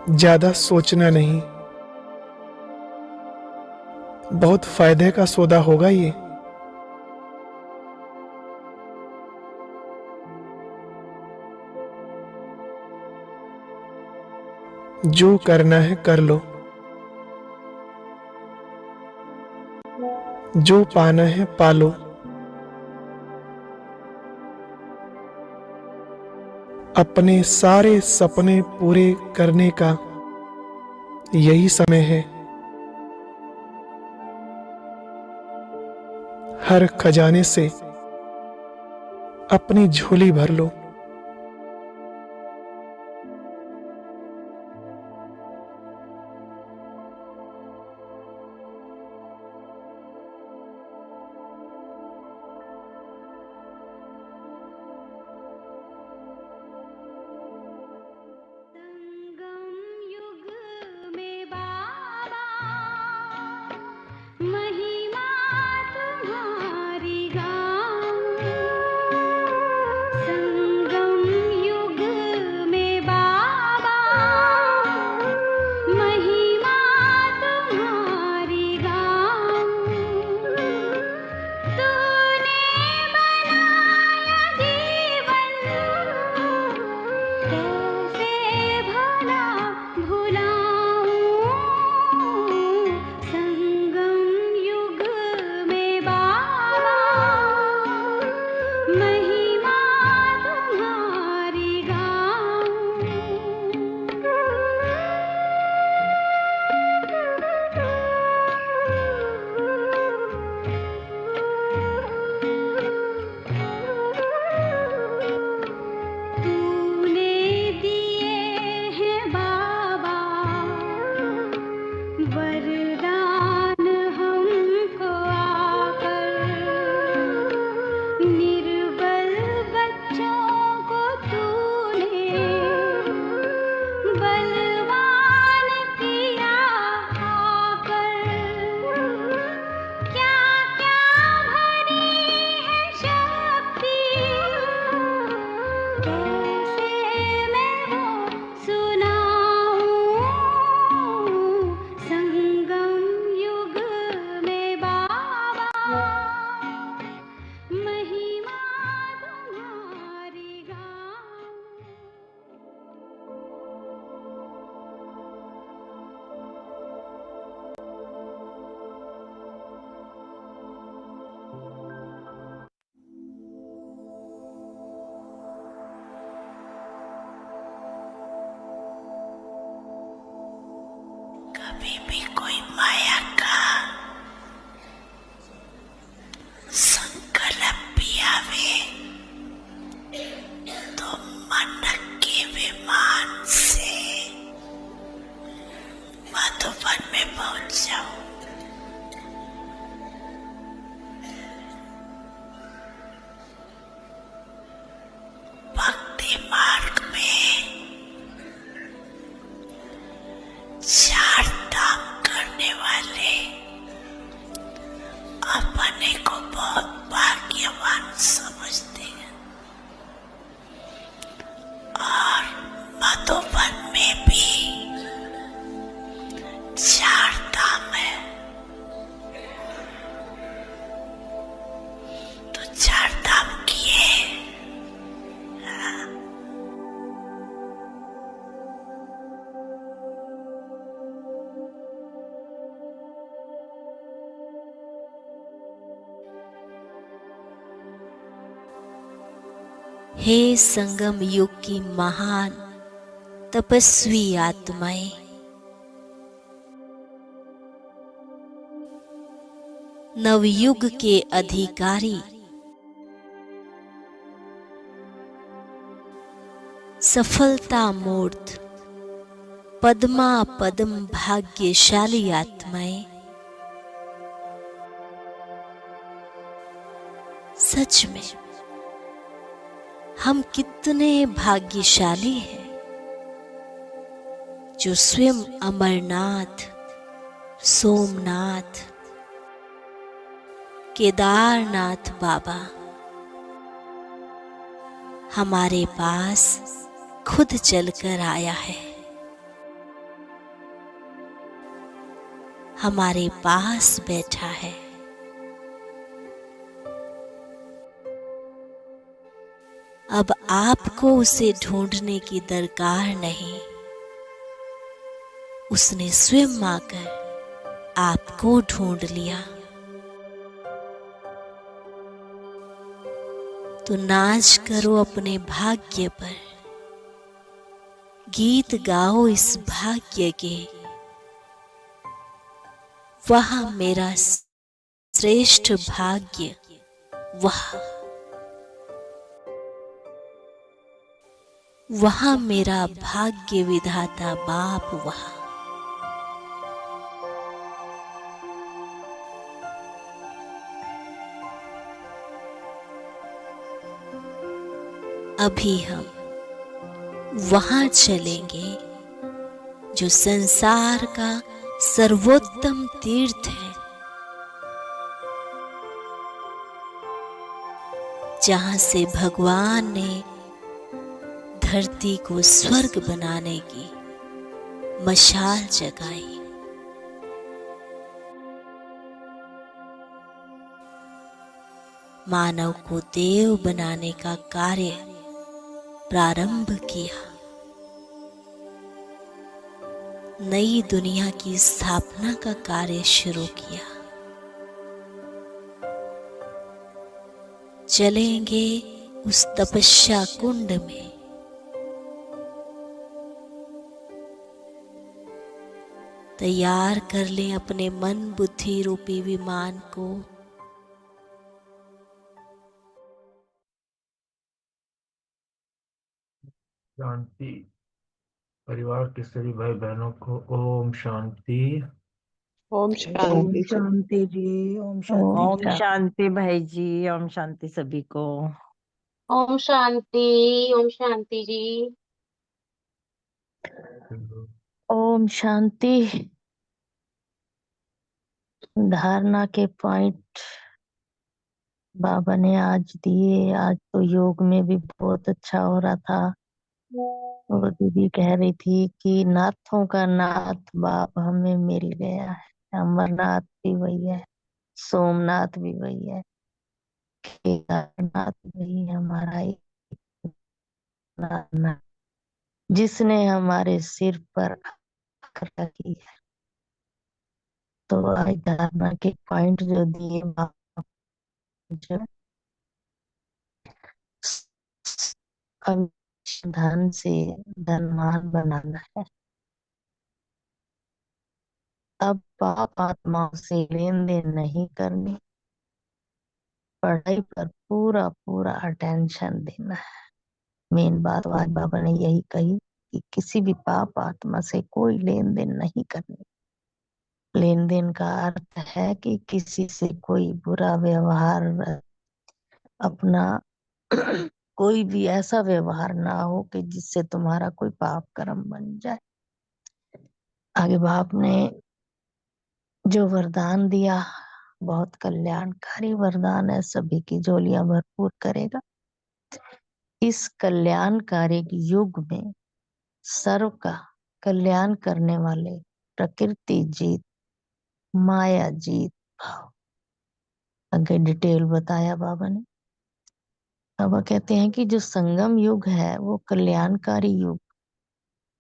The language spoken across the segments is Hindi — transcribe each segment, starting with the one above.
ज्यादा सोचना नहीं, बहुत फायदे का सौदा होगा ये। जो करना है कर लो, जो पाना है पालो। अपने सारे सपने पूरे करने का यही समय है। हर खजाने से अपनी झोली भर लो। कभी भी कोई माया का संकल्प भी आवे तो मन के विमान से मधुबन में पहुंच जाओ। भक्ति मार्ग में चार धाम करने वाले अपने को बहुत भाग्यवान समझते हैं और मधुबन में भी चार धाम है, तो चार धाम किए। हे संगम युग की महान तपस्वी आत्माएं, नवयुग के अधिकारी, सफलता मूर्त पद्मा पद्म भाग्यशाली आत्माएं, सच में हम कितने भाग्यशाली हैं जो स्वयं अमरनाथ, सोमनाथ, केदारनाथ बाबा हमारे पास खुद चलकर आया है। हमारे पास बैठा है। अब आपको उसे ढूंढने की दरकार नहीं, उसने स्वयं आकर आपको ढूंढ लिया। तो नाच करो अपने भाग्य पर, गीत गाओ इस भाग्य के, वह मेरा श्रेष्ठ भाग्य, वह मेरा भाग्य विधाता बाप, वह अभी हम वहां चलेंगे जो संसार का सर्वोत्तम तीर्थ है, जहां से भगवान ने धरती को स्वर्ग बनाने की मशाल जगाई। मानव को देव बनाने का कार्य प्रारंभ किया, नई दुनिया की स्थापना का कार्य शुरू किया। चलेंगे उस तपस्या कुंड में, तैयार कर लें अपने मन बुद्धि रूपी विमान को। शांति। परिवार के सभी भाई बहनों को ओम शांति। ओम ओम शांति। शांति जी। ओम ओम शांति। शांति भाई जी। ओम शांति सभी को। ओम शांति। ओम शांति जी। ओम शांति। धारणा के पॉइंट बाबा ने आज दिए। आज तो योग में भी बहुत अच्छा हो रहा था। वो दीदी कह रही थी कि नाथों का नाथ बाप हमें मिल गया है। अमरनाथ भी वही है, सोमनाथ भी वही है, केदारनाथ भी हमारा ही नाथ, जिसने हमारे सिर पर आकर रखी है। तो आज धारणा के पॉइंट जो दिए बाबा, जो धन से धनवान बनाना है। अब पाप आत्माओं से लेन देन नहीं करनी, पढ़ाई पर पूरा पूरा अटेंशन देना है। मेन बात आज बाबा ने यही कही कि किसी भी पाप आत्मा से कोई लेन देन नहीं करनी। लेन देन का अर्थ है कि किसी से कोई बुरा व्यवहार, अपना कोई भी ऐसा व्यवहार ना हो कि जिससे तुम्हारा कोई पाप कर्म बन जाए। आगे बाप ने जो वरदान दिया, बहुत कल्याणकारी वरदान है, सभी की झोलियां भरपूर करेगा। इस कल्याणकारी युग में सर्व का कल्याण करने वाले प्रकृति जीत, माया जीत भाव, आगे डिटेल बताया बाबा ने। बाबा कहते हैं कि जो संगम युग है वो कल्याणकारी युग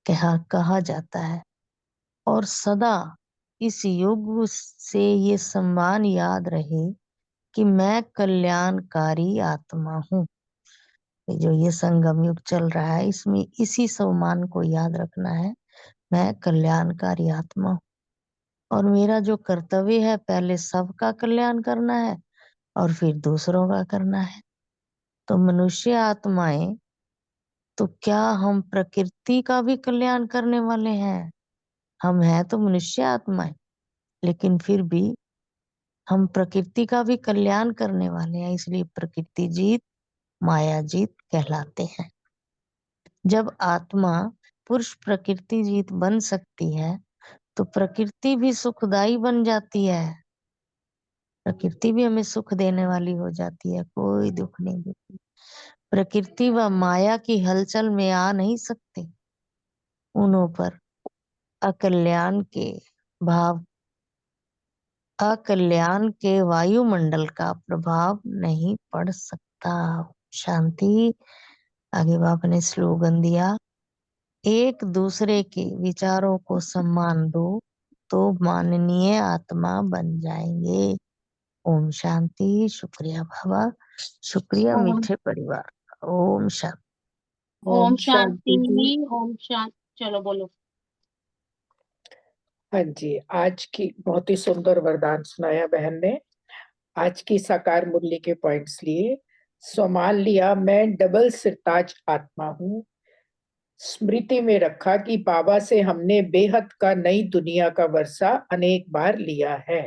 कहा जाता है, और सदा इस युग से ये सम्मान याद रहे कि मैं कल्याणकारी आत्मा हूँ। जो ये संगम युग चल रहा है, इसमें इसी सम्मान को याद रखना है, मैं कल्याणकारी आत्मा हूँ। और मेरा जो कर्तव्य है, पहले सबका कल्याण करना है और फिर दूसरों का करना है। तो मनुष्य आत्माएं, तो क्या हम प्रकृति का भी कल्याण करने वाले हैं? हम हैं तो मनुष्य आत्माएं, लेकिन फिर भी हम प्रकृति का भी कल्याण करने वाले हैं, इसलिए प्रकृति जीत माया जीत कहलाते हैं। जब आत्मा पुरुष प्रकृति जीत बन सकती है तो प्रकृति भी सुखदाई बन जाती है। प्रकृति भी हमें सुख देने वाली हो जाती है, कोई दुख नहीं देती। प्रकृति व माया की हलचल में आ नहीं सकते, उन्हों पर अकल्याण के भाव अकल्याण के वायुमंडल का प्रभाव नहीं पड़ सकता। शांति। आगे बाबा ने स्लोगन दिया, एक दूसरे के विचारों को सम्मान दो तो माननीय आत्मा बन जाएंगे। ओम शांति। शुक्रिया बाबा, शुक्रिया ओम मीठे परिवार। ओम शांति। ओम शांति जी। शांति। ओम शांति। चलो बोलो। हाँ जी, आज की बहुत ही सुंदर वरदान सुनाया बहन ने। आज की साकार मुरली के पॉइंट्स लिए। संभाल लिया मैं डबल सिरताज आत्मा हूँ। स्मृति में रखा कि बाबा से हमने बेहद का नई दुनिया का वर्षा अनेक बार लिया है।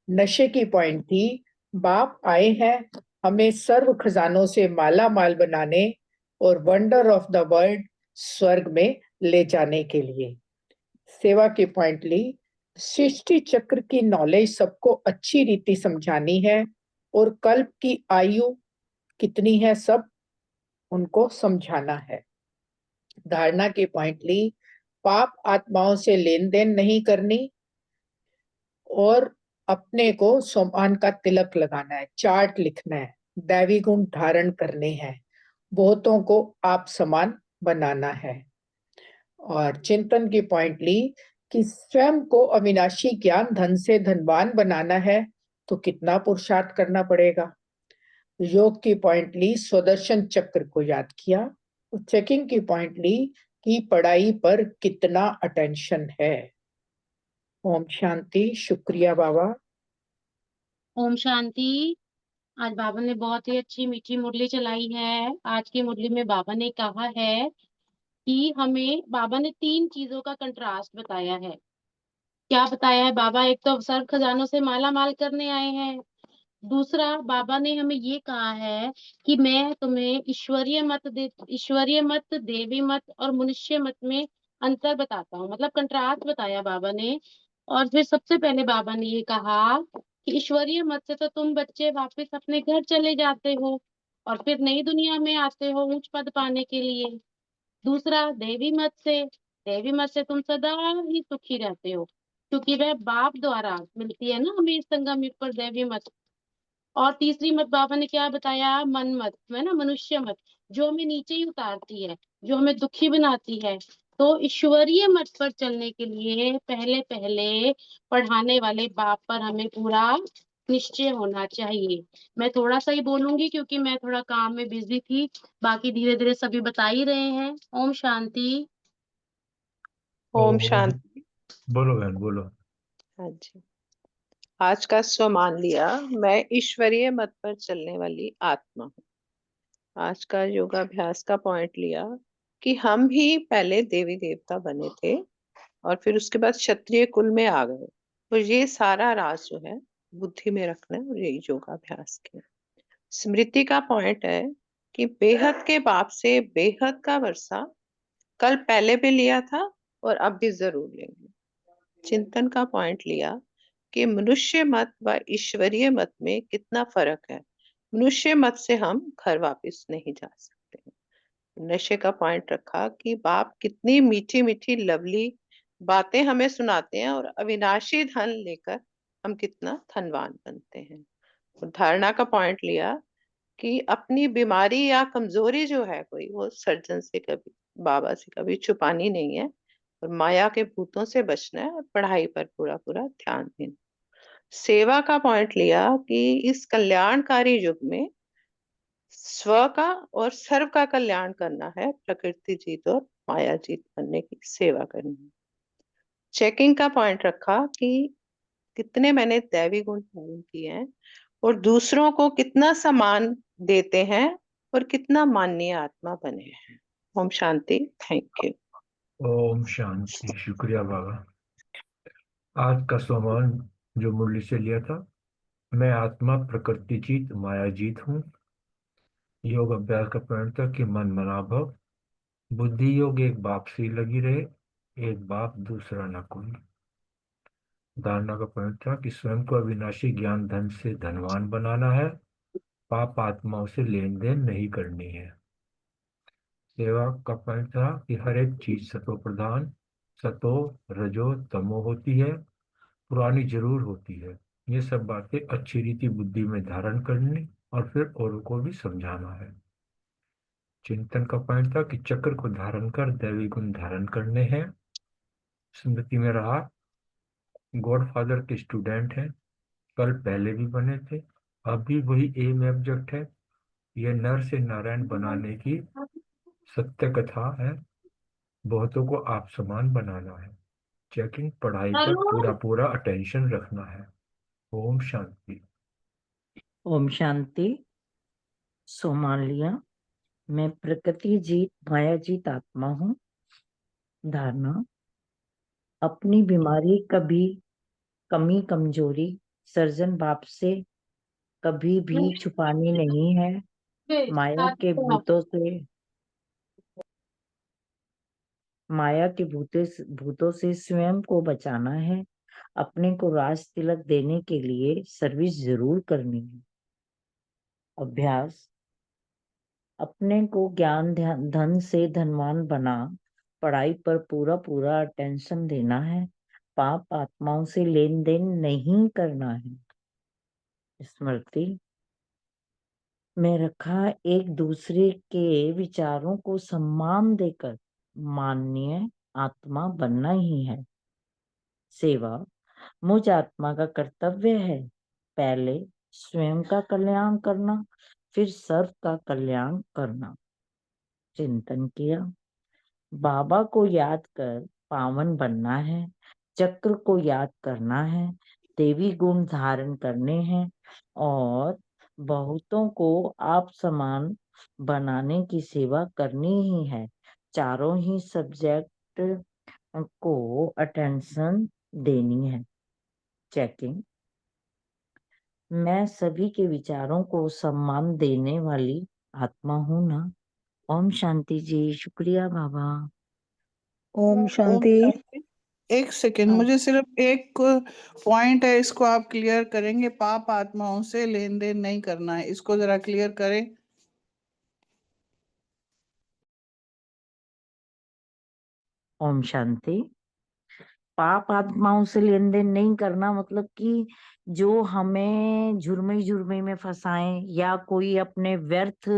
नशे की पॉइंट थी, बाप आए हैं हमें सर्व खजानों से माला माल बनाने और वंडर ऑफ द वर्ल्ड स्वर्ग में ले जाने के लिए। सेवा की पॉइंट ली, सृष्टि चक्र की नॉलेज सबको अच्छी रीति समझानी है और कल्प की आयु कितनी है सब उनको समझाना है। धारणा की पॉइंट ली, पाप आत्माओं से लेन देन नहीं करनी और अपने को सम्मान का तिलक लगाना है, चार्ट लिखना है, दैवी गुण धारण करने हैं, बहुतों को आप समान बनाना है। और चिंतन की पॉइंट ली कि स्वयं को अविनाशी ज्ञान धन से धनवान बनाना है तो कितना पुरुषार्थ करना पड़ेगा। योग की पॉइंट ली, स्वदर्शन चक्र को याद किया। चेकिंग की पॉइंट ली कि पढ़ाई पर कितना अटेंशन है। ओम शांति। शुक्रिया बाबा। ओम शांति। आज बाबा ने बहुत ही अच्छी मीठी मुरली चलाई है। आज की मुरली में बाबा ने कहा है कि हमें, बाबा ने 3 चीजों का कंट्रास्ट बताया है। क्या बताया है बाबा? एक तो सर्व खजानों से माला माल करने आए हैं। दूसरा, बाबा ने हमें ये कहा है कि मैं तुम्हें ईश्वरीय मत, देवी मत और मनुष्य मत में अंतर बताता हूँ, मतलब कंट्रास्ट बताया बाबा ने। और फिर सबसे पहले बाबा ने ये कहा कि ईश्वरीय मत से तो तुम बच्चे वापस अपने घर चले जाते हो और फिर नई दुनिया में आते हो ऊंच पद पाने के लिए। दूसरा, देवी मत से तुम सदा ही सुखी रहते हो, क्योंकि वह बाप द्वारा मिलती है ना हमें इस संगम युग पर देवी मत। और तीसरी मत बाबा ने क्या बताया? मन मत, है ना, मनुष्य मत, जो हमें नीचे ही उतारती है, जो हमें दुखी बनाती है। तो ईश्वरीय मत पर चलने के लिए पहले पहले पढ़ाने वाले बाप पर हमें पूरा निश्चय होना चाहिए। मैं थोड़ा सा ही बोलूंगी क्योंकि मैं थोड़ा काम में बिजी थी, बाकी धीरे धीरे सभी बता ही रहे हैं। ओम शांति। ओम ओम। शांति। बोलो बहन बोलो। हाँ जी। आज का मान लिया, मैं ईश्वरीय मत पर चलने वाली आत्मा हूँ। आज का योगाभ्यास का पॉइंट लिया कि हम ही पहले देवी देवता बने थे और फिर उसके बाद क्षत्रिय कुल में आ गए। तो ये सारा राज जो है बुद्धि में रखना है और यही योगाभ्यास किया। स्मृति का पॉइंट है कि बेहद के बाप से बेहद का वर्षा कल पहले भी लिया था और अब भी जरूर लेंगे। चिंतन का पॉइंट लिया कि मनुष्य मत व ईश्वरीय मत में कितना फर्क है। मनुष्य मत से हम घर वापस नहीं जा सकते। नशे का पॉइंट रखा कि बाप कितनी मीठी मीठी लवली बातें हमें सुनाते हैं और अविनाशी धन लेकर हम कितना धनवान बनते हैं। और धारणा का पॉइंट लिया कि अपनी बीमारी या कमजोरी जो है कोई, वो सर्जन से कभी, बाबा से कभी छुपानी नहीं है और माया के भूतों से बचना है और पढ़ाई पर पूरा पूरा ध्यान देना। सेवा का पॉइंट लिया कि इस कल्याणकारी युग में स्व का और सर्व का कल्याण करना है, प्रकृति जीत और माया जीत बनने की सेवा करनी है। चेकिंग का पॉइंट रखा कि कितने मैंने दैवी गुण धारण किए हैं और दूसरों को कितना सम्मान देते हैं और कितना माननीय आत्मा बने हैं। ओम शांति। Thank you. ओम शांति। शुक्रिया बाबा। आज का सोमवार जो मुरली से लिया था, मैं आत्मा प्रकृति जीत माया जीत हूँ। योग अभ्यास का पॉइंट था कि मन मना भव, बुद्धि योग एक बाप से ही लगी रहे, एक बाप दूसरा न कोई। धारणा का पॉइंट था कि स्वयं को अविनाशी ज्ञान धन से धनवान बनाना है, पाप आत्माओं से लेन देन नहीं करनी है। सेवा का पॉइंट था कि हर एक चीज सतो प्रधान, सतो रजो तमो होती है, पुरानी जरूर होती है। ये सब बातें अच्छी रीति बुद्धि में धारण करने और फिर औरों को भी समझाना है। चिंतन का पॉइंट था कि चक्र को धारण कर दैवी गुण धारण करने हैं। स्मृति में रहा, गॉडफादर के स्टूडेंट हैं, कल पहले भी बने थे, अभी वही एम एब्जेक्ट है। यह नर से नारायण बनाने की सत्य कथा है। बहुतों को आप समान बनाना है। चेकिंग, पढ़ाई पर पूरा पूरा अटेंशन रखना है। ओम शांति। ओम शांति। सोमालिया, मैं प्रकृति जीत माया जीत आत्मा हूँ। धारणा, अपनी बीमारी कभी कमी कमजोरी सर्जन बाप से कभी भी छुपानी नहीं है। माया के भूतों से स्वयं को बचाना है। अपने को राज तिलक देने के लिए सर्विस जरूर करनी है। अभ्यास, अपने को ज्ञान धन से धनवान बना, पढ़ाई पर पूरा पूरा अटेंशन देना है। पाप आत्माओं से लेन देन नहीं करना है। स्मृति में रखा, एक दूसरे के विचारों को सम्मान देकर माननीय आत्मा बनना ही है। सेवा मुझ आत्मा का कर्तव्य है। पहले स्वयं का कल्याण करना, फिर सर्व का कल्याण करना। चिंतन किया, बाबा को याद कर पावन बनना है। चक्र को याद करना है। देवी गुण धारण करने हैं और बहुतों को आप समान बनाने की सेवा करनी ही है। चारों ही सब्जेक्ट को अटेंशन देनी है। चेकिंग, मैं सभी के विचारों को सम्मान देने वाली आत्मा हूँ ना। ओम शांति जी। शुक्रिया बाबा। ओम शांति। एक सेकेंड, मुझे सिर्फ एक पॉइंट है, इसको आप क्लियर करेंगे? पाप आत्माओं से लेन देन नहीं करना है, इसको जरा क्लियर करें। ओम शांति। पाप आत्माओं से लेन देन नहीं करना मतलब कि जो हमें झुरमई झुरमई में फंसाएं या कोई अपने व्यर्थ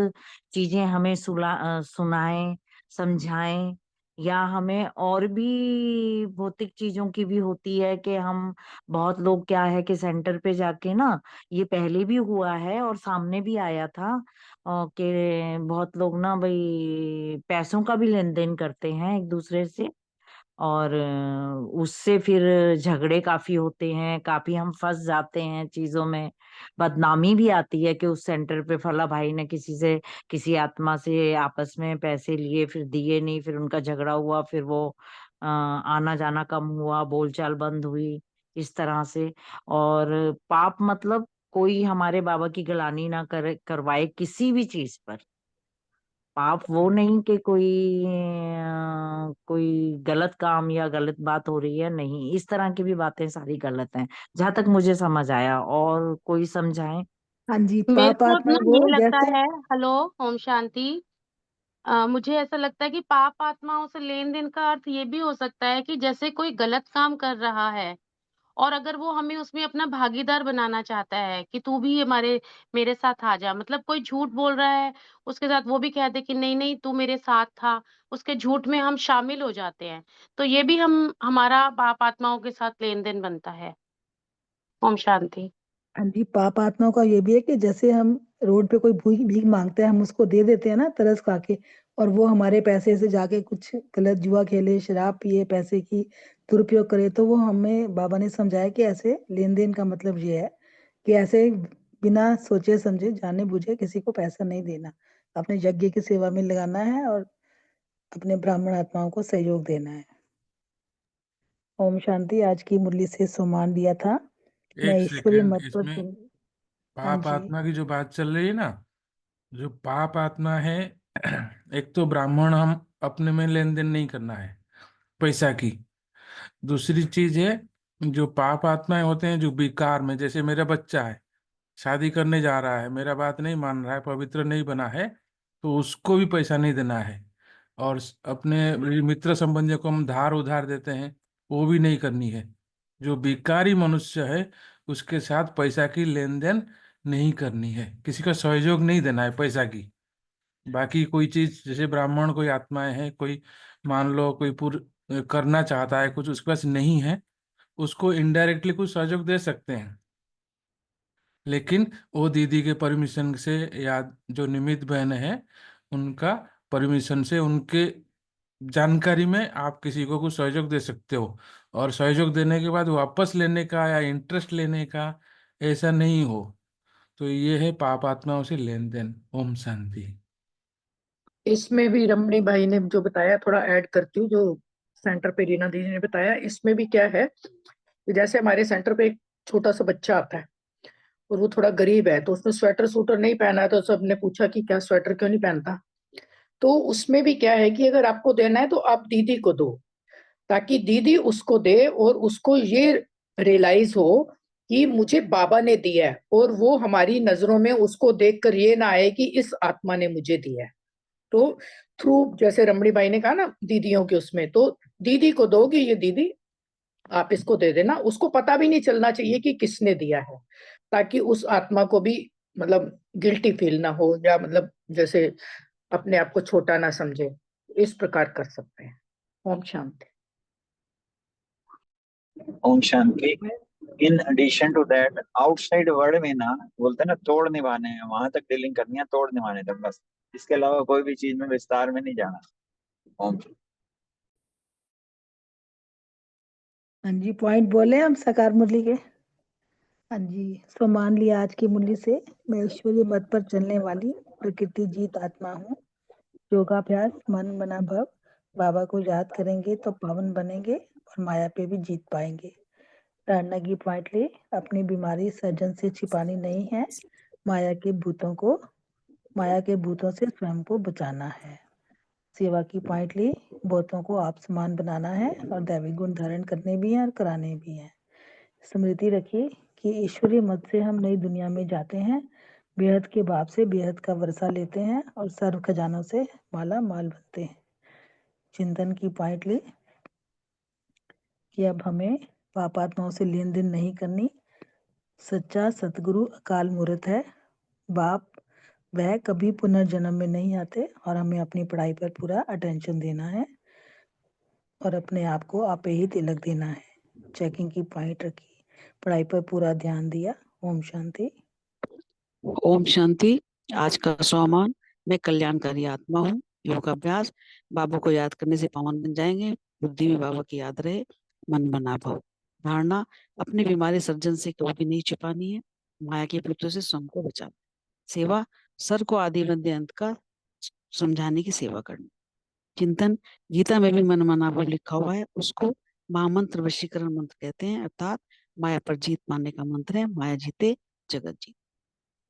चीजें हमें सुनाएं, समझाएं, या हमें और भी भौतिक चीजों की भी होती है कि हम बहुत लोग क्या है कि सेंटर पे जाके ना, ये पहले भी हुआ है और सामने भी आया था कि बहुत लोग ना भाई पैसों का भी लेन देन करते हैं एक दूसरे से, और उससे फिर झगड़े काफी होते हैं, काफी हम फंस जाते हैं चीजों में। बदनामी भी आती है कि उस सेंटर पे फला भाई ने किसी आत्मा से आपस में पैसे लिए, फिर दिए नहीं, फिर उनका झगड़ा हुआ, फिर वो आना जाना कम हुआ, बोलचाल बंद हुई, इस तरह से। और पाप मतलब कोई हमारे बाबा की गलानी ना करवाए किसी भी चीज पर। पाप वो नहीं कि कोई गलत काम या गलत बात हो रही है, नहीं, इस तरह की भी बातें सारी गलत हैं जहां तक मुझे समझ आया। और कोई समझाए? हाँ जी, मेरे पाप को आत्मा ना वो ये लगता जैसे है, हेलो, ओम शांति। मुझे ऐसा लगता है कि पाप आत्माओं से लेन देन का अर्थ ये भी हो सकता है कि जैसे कोई गलत काम कर रहा है और अगर वो हमें उसमें अपना भागीदार बनाना चाहता है कि तू भी मेरे साथ आ जा, मतलब कोई झूठ बोल रहा है, उसके साथ वो भी कह दे कि नहीं नहीं तू मेरे साथ था, उसके झूठ में हम शामिल हो जाते हैं, तो ये भी हमारा पाप आत्माओं के साथ लेन देन बनता है। ओम शांति। हाँ जी, पाप आत्माओं का ये भी है कि जैसे हम रोड पे कोई भीख मांगते हैं, हम उसको दे देते हैं ना तरस खा के, और वो हमारे पैसे से जाके कुछ गलत जुआ खेले, शराब पिए, पैसे की दुरुपयोग करे, तो वो हमें बाबा ने समझाया कि ऐसे लेन देन का मतलब ये है कि ऐसे बिना सोचे समझे जाने बुझे किसी को पैसा नहीं देना, अपने यज्ञ की सेवा में लगाना है और अपने ब्राह्मण आत्माओं को सहयोग देना है। ओम शांति। आज की मुरली से सम्मान दिया था। मैं एक ईश्वरीय सेकेंड, मत पर इसमें हाँ पाप जी। आत्मा की जो बात चल रही है ना, जो पाप आत्मा है, एक तो ब्राह्मण हम अपने में लेन देन नहीं करना है पैसा की। दूसरी चीज है, जो पाप आत्माएं होते हैं जो विकार में, जैसे मेरा बच्चा है, शादी करने जा रहा है, मेरा बात नहीं मान रहा है, पवित्र नहीं बना है, तो उसको भी पैसा नहीं देना है। और अपने मित्र संबंधियों को हम धार उधार देते हैं, वो भी नहीं करनी है। जो भिखारी मनुष्य है उसके साथ पैसा की लेन देन नहीं करनी है, किसी का सहयोग नहीं देना है पैसा की। बाकी कोई चीज, जैसे ब्राह्मण कोई आत्माएं हैं, कोई मान लो कोई करना चाहता है कुछ, उसके पास नहीं है, उसको इनडायरेक्टली कुछ सहयोग दे सकते हैं, लेकिन वो दीदी के परमिशन से या जो निमित्त बहन है उनका परमिशन से, उनके जानकारी में आप किसी को कुछ सहयोग दे सकते हो। और सहयोग देने के बाद वापस लेने का या इंटरेस्ट लेने का ऐसा नहीं हो। तो ये है पाप आत्माओं से लेन देन। ओम शांति। इसमें भी रमणी भाई ने जो बताया, थोड़ा ऐड करती हूँ, जो सेंटर पे रीना दीदी ने बताया, इसमें भी क्या है कि जैसे हमारे सेंटर पे एक छोटा सा बच्चा आता है और वो थोड़ा गरीब है, तो उसने स्वेटर सूटर नहीं पहना है, तो सबने पूछा कि क्या स्वेटर क्यों नहीं पहनता। तो उसमें भी क्या है कि अगर आपको देना है तो आप दीदी को दो, ताकि दीदी उसको दे और उसको ये रियलाइज हो कि मुझे बाबा ने दिया है, और वो हमारी नजरों में उसको देखकर ये ना आए कि इस आत्मा ने मुझे दिया है। तो थ्रू, जैसे रमणी बाई ने कहा ना दीदियों के उसमें, तो दीदी को दो कि ये दीदी आप इसको दे देना, उसको पता भी नहीं चलना चाहिए कि किसने दिया है, ताकि उस आत्मा को भी मतलब गिल्टी फील ना हो, या मतलब जैसे अपने आप को छोटा ना समझे। इस प्रकार कर सकते हैं। ओम शांति। ओम शांति। In addition to that, outside world में ना बोलते हैं ना, तोड़ निभाने हैं, वहां तक डीलिंग करनी है, तोड़ निभाने तक बस, इसके अलावा कोई भी चीज में विस्तार में नहीं जाना। ओम। हाँ जी, पॉइंट बोले हम साकार मुरली के। हाँ जी, सो मान लिया आज की मुरली से, मैं ईश्वरीय मत पर चलने वाली प्रकृति जीत आत्मा हूँ। योगाभ्यास मन मना भव, बाबा को याद करेंगे तो पावन बनेंगे और माया पे भी जीत पाएंगे। प्रेरणा की पॉइंट ले, अपनी बीमारी सर्जन से छिपानी नहीं है, माया के भूतों से स्वयं को बचाना है। सेवा की पॉइंट ली, बहुतों को आप समान बनाना है और दैविक गुण धारण करने भी हैं और कराने भी हैं। स्मृति रखिए कि ईश्वरीय मत से हम नई दुनिया में जाते हैं, बेहद के बाप से बेहद का वर्षा लेते हैं और सर्व खजानों से माला माल बनते हैं। चिंतन की पॉइंट ली कि अब हमें पापात्माओं से लेन देन नहीं करनी। सच्चा सतगुरु अकाल मूर्त है, बाप वह कभी पुनर्जन्म में नहीं आते, और हमें अपनी पढ़ाई पर पूरा अटेंशन देना है और अपने आप को आपे ही तिलक देना है। चेकिंग की पॉइंट रखी, पढ़ाई पर पूरा ध्यान दिया। ओम शांति। ओम शांति। आज का स्वामान, मैं कल्याणकारी आत्मा हूँ। योगाभ्यास, बाबा को याद करने से पावन बन जाएंगे, बुद्धि में बाबा की याद रहे, मन बना भव। धारणा, अपनी बीमारी सर्जन से कभी नहीं छिपानी है, माया के पुत्र से स्वयं को बचाना। सेवा, सर को आदि मध्य अंत का समझाने की सेवा करनी। चिंतन, गीता में भी मन मना भव लिखा हुआ है, उसको महामंत्र वशीकरण मंत्र कहते हैं, अर्थात माया पर जीत पाने का मंत्र है, माया जीते जगत जीत।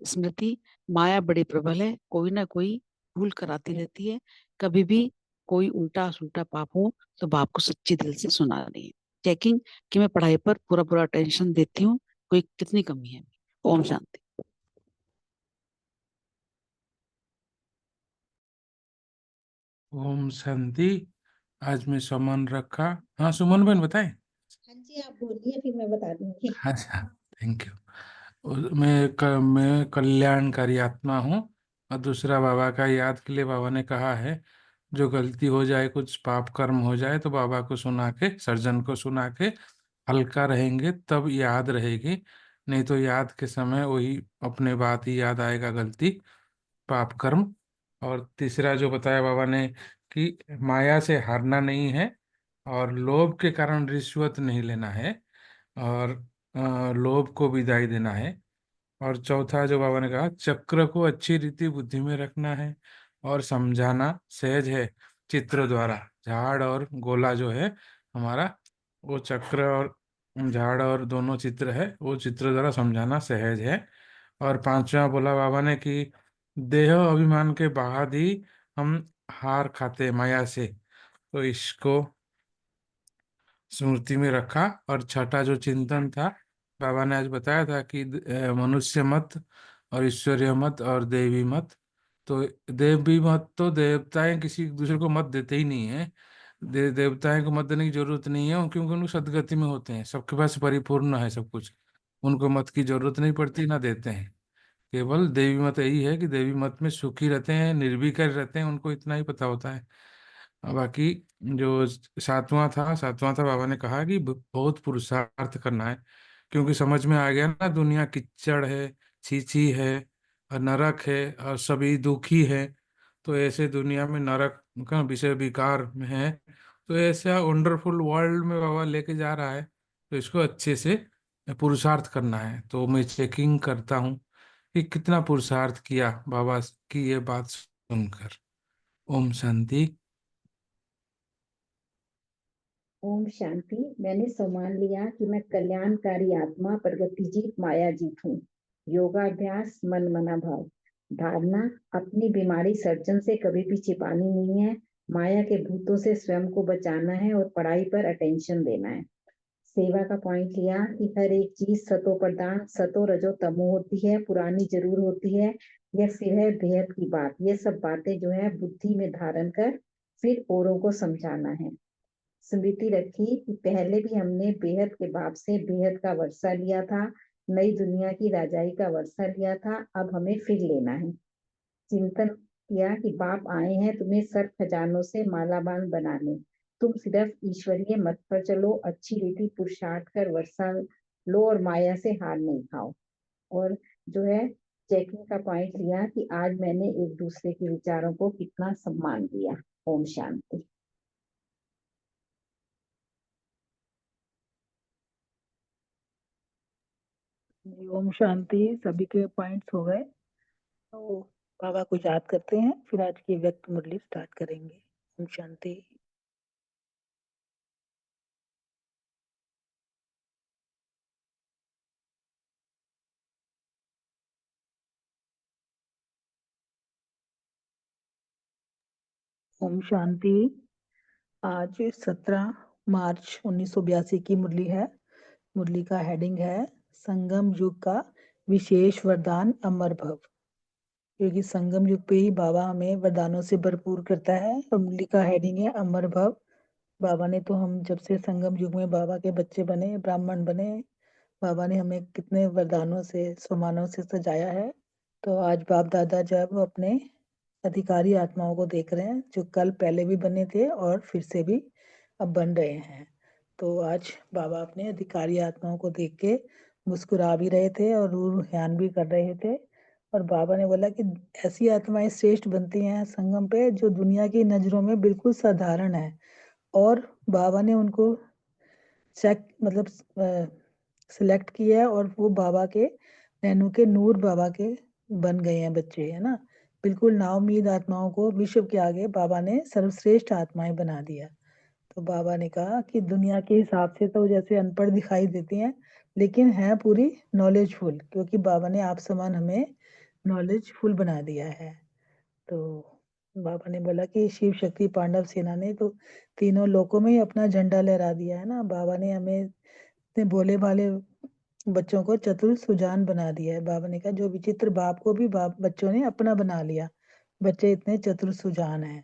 स्मृति, माया बड़ी प्रबल है, कोई ना कोई भूल कराती रहती है, कभी भी कोई उल्टा सुल्टा पाप हो तो बाप को सच्ची दिल से सुना रही है। चेकिंग कि मैं पढ़ाई पर पूरा पूरा अटेंशन देती हूँ, कोई कितनी कमी है। ओम शांति। ओम शांति। आज मैं सुमन रखा। हाँ सुमन बहन बताएं। हाँ जी, आप बोलिए फिर मैं बता दूंगी। अच्छा, थैंक यू। मैं कल्याणकारी आत्मा हूँ। और दूसरा, बाबा का याद के लिए बाबा ने कहा है, जो गलती हो जाए, कुछ पाप कर्म हो जाए, तो बाबा को सुना के, सर्जन को सुना के हल्का रहेंगे तब याद रहेगी, नहीं तो याद के समय वही अपने बात ही याद आएगा, गलती पाप कर्म। और तीसरा जो बताया बाबा ने कि माया से हारना नहीं है, और लोभ के कारण रिश्वत नहीं लेना है, और लोभ को विदाई देना है। और चौथा जो बाबा ने कहा, चक्र को अच्छी रीति बुद्धि में रखना है और समझाना सहज है चित्र द्वारा। झाड़ और गोला जो है हमारा, वो चक्र और झाड़ और दोनों चित्र है, वो चित्र द्वारा समझाना सहज है। और पांचवा बोला बाबा ने कि देह अभिमान के बाद ही हम हार खाते माया से, तो इसको स्मृति में रखा। और छठा जो चिंतन था, बाबा ने आज बताया था कि मनुष्य मत और ईश्वरीय मत और देवी मत। तो देवी मत तो देवताएं किसी दूसरे को मत देते ही नहीं है, देवताओं को मत देने की जरूरत नहीं है क्योंकि उनको सदगति में होते हैं, सबके पास परिपूर्ण है सब कुछ, उनको मत की जरूरत नहीं पड़ती, ना देते हैं। केवल देवी मत यही है कि देवी मत में सुखी रहते हैं, निर्विकार रहते हैं, उनको इतना ही पता होता है। बाकी जो सातवां था बाबा ने कहा कि बहुत पुरुषार्थ करना है, क्योंकि समझ में आ गया ना दुनिया कीचड़ है, छीछी है और नरक है और सभी दुखी है। तो ऐसे दुनिया में नरक का विषय विकार में है, तो ऐसा वंडरफुल वर्ल्ड में बाबा लेके जा रहा है, तो इसको अच्छे से पुरुषार्थ करना है। तो मैं चेकिंग करता हूँ कि कितना पुरुषार्थ किया बाबा की ये बात सुनकर। ओम शांति। ओम शांति। मैंने सम्मान लिया कि मैं कल्याणकारी आत्मा, प्रगति जीत, माया जीत हूँ। योगाभ्यास, मन मना भाव। धारणा, अपनी बीमारी सर्जन से कभी भी छिपानी नहीं है, माया के भूतों से स्वयं को बचाना है और पढ़ाई पर अटेंशन देना है। सेवा का पॉइंट लिया कि हर एक चीज सतो प्रधान, सतो रजो तमो होती है, पुरानी जरूर होती है, यह फिर है बेहद की बात। ये सब बातें जो है बुद्धि में धारण कर फिर औरों को समझाना है। स्मृति रखी कि पहले भी हमने बेहद के बाप से बेहद का वर्षा लिया था, नई दुनिया की राजाई का वर्षा लिया था, अब हमें फिर लेना है। चिंतन किया कि बाप आए हैं तुम्हें सर्व खजानों से मालामाल बनाने, तुम सिर्फ ईश्वरीय मत पर चलो, अच्छी रीति पुरुषार्थ कर वर्षा लो और माया से हार नहीं खाओ। और जो है चेकिंग का पॉइंट लिया कि आज मैंने एक दूसरे के विचारों को कितना सम्मान दिया। ओम शांति। जी, ओम शांति। सभी के पॉइंट्स हो गए, तो बाबा को याद करते हैं, फिर आज की व्यक्त मुरली स्टार्ट करेंगे। ओम शांति। ओम शांति। आज 17 मार्च 1982 की मुरली है। मुरली का हेडिंग है संगम युग का विशेष वरदान अमर भव, क्योंकि संगम युग पे ही बाबा हमें वरदानों से भरपूर करता है। और मुरली का हेडिंग है अमर भव। बाबा ने तो हम जब से संगम युग में बाबा के बच्चे बने, ब्राह्मण बने, बाबा ने हमें कितने वरदानों से, सम्मानों से सजाया है। तो आज बाप दादा जब अपने अधिकारी आत्माओं को देख रहे हैं, जो कल पहले भी बने थे और फिर से भी अब बन रहे हैं, तो आज बाबा अपने अधिकारी आत्माओं को देख के मुस्कुरा भी रहे थे और रूह ध्यान भी कर रहे थे। और बाबा ने बोला कि ऐसी आत्माएं श्रेष्ठ बनती हैं संगम पे जो दुनिया की नजरों में बिल्कुल साधारण है, और बाबा ने उनको चेक मतलब सिलेक्ट किया है, और वो बाबा के नैनू के नूर बाबा के बन गए हैं बच्चे, है ना। बिल्कुल नाउमीद आत्माओं को विश्व के आगे बाबा ने सर्वश्रेष्ठ आत्माएं बना दिया। तो बाबा ने कहा कि दुनिया के हिसाब से तो जैसे अनपढ़ दिखाई देती हैं, लेकिन है पूरी नॉलेजफुल, क्योंकि बाबा ने आप समान हमें नॉलेजफुल बना दिया है। तो बाबा ने बोला कि शिव शक्ति पांडव सेना ने तो तीनों लोकों में ही अपना झंडा लहरा दिया है ना। बाबा ने हमें इतने भोले भाले बच्चों को चतुर सुजान बना दिया है। बाबा ने कहा जो विचित्र बाप को भी बाप बच्चों ने अपना बना लिया, बच्चे इतने चतुर सुजान है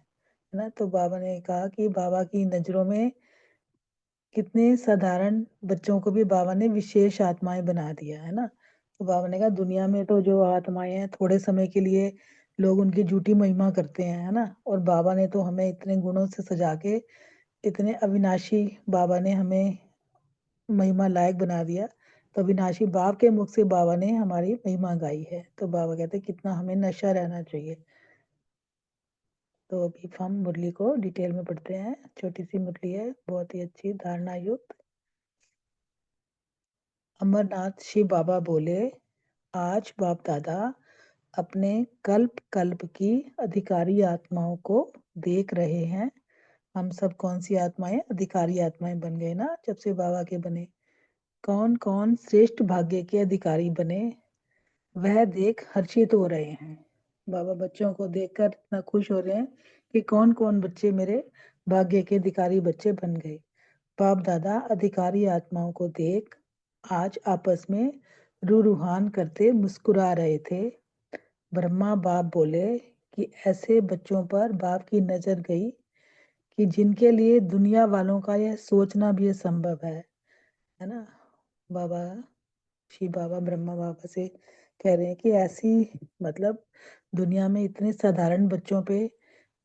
ना। तो बाबा ने कहा कि बाबा की नजरों में कितने साधारण बच्चों को भी बाबा ने विशेष आत्माएं बना दिया है ना। तो बाबा ने कहा दुनिया में तो जो आत्माएं हैं थोड़े समय के लिए लोग उनकी झूठी महिमा करते हैं, है ना। और बाबा ने तो हमें इतने गुणों से सजा के, इतने अविनाशी बाबा ने हमें महिमा लायक बना दिया। तो अविनाशी बाप के मुख से बाबा ने हमारी महिमा गाई है। तो बाबा कहते कितना हमें नशा रहना चाहिए। तो अभी हम मुरली को डिटेल में पढ़ते हैं। छोटी सी मुरली है, बहुत ही अच्छी धारणा युक्त। अमरनाथ शिव बाबा बोले, आज बाप दादा अपने कल्प कल्प की अधिकारी आत्माओं को देख रहे हैं। हम सब कौन सी आत्माएं, अधिकारी आत्माएं बन गए ना जब से बाबा के बने। कौन कौन श्रेष्ठ भाग्य के अधिकारी बने, वह देख हर्षित हो रहे हैं। बाबा बच्चों को देखकर इतना खुश हो रहे हैं कि कौन कौन बच्चे मेरे भाग्य के अधिकारी बच्चे बन गए। बाप दादा अधिकारी आत्माओं को देख आज आपस में रूहान करते मुस्कुरा रहे थे। ब्रह्मा बाप बोले कि ऐसे बच्चों पर बाप की नजर गई कि जिनके लिए दुनिया वालों का यह सोचना भी असंभव है ना। बाबा शिव बाबा ब्रह्मा बाबा से कह रहे हैं कि ऐसी मतलब दुनिया में इतने साधारण बच्चों पे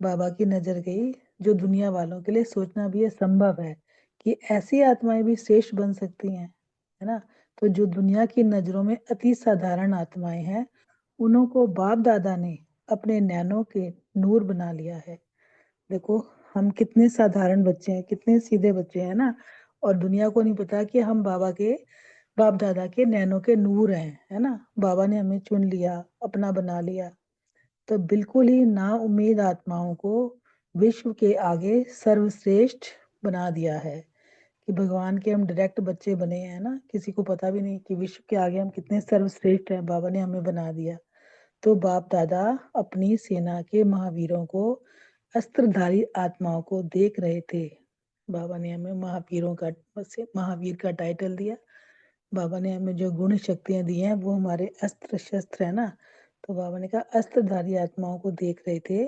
बाबा की नजर गई जो दुनिया वालों के लिए सोचना भी असंभव है कि ऐसी आत्माएं भी श्रेष्ठ बन सकती हैं, है ना। तो जो दुनिया की नजरों में अति साधारण आत्माएं हैं, उन्हों को बाप दादा ने अपने नैनों के नूर बना लिया है। देखो हम कितने साधारण बच्चे हैं, कितने सीधे बच्चे हैं ना, और दुनिया को नहीं पता कि हम बाबा के बाप दादा के नैनों के नूर हैं, है ना। बाबा ने हमें चुन लिया, अपना बना लिया। तो बिल्कुल ही ना उम्मीद आत्माओं को विश्व के आगे सर्वश्रेष्ठ बना दिया है कि भगवान के हम डायरेक्ट बच्चे बने हैं ना, किसी को पता भी नहीं कि विश्व के आगे हम कितने सर्वश्रेष्ठ हैं, बाबा ने हमें बना दिया। तो बाप दादा अपनी सेना के महावीरों को, अस्त्रधारी आत्माओं को देख रहे थे। बाबा ने हमें महावीर का टाइटल दिया। बाबा ने हमें जो गुण शक्तियां दी हैं वो हमारे अस्त्र शस्त्र है ना। तो बाबा ने कहा अस्त्रधारी आत्माओं को देख रहे थे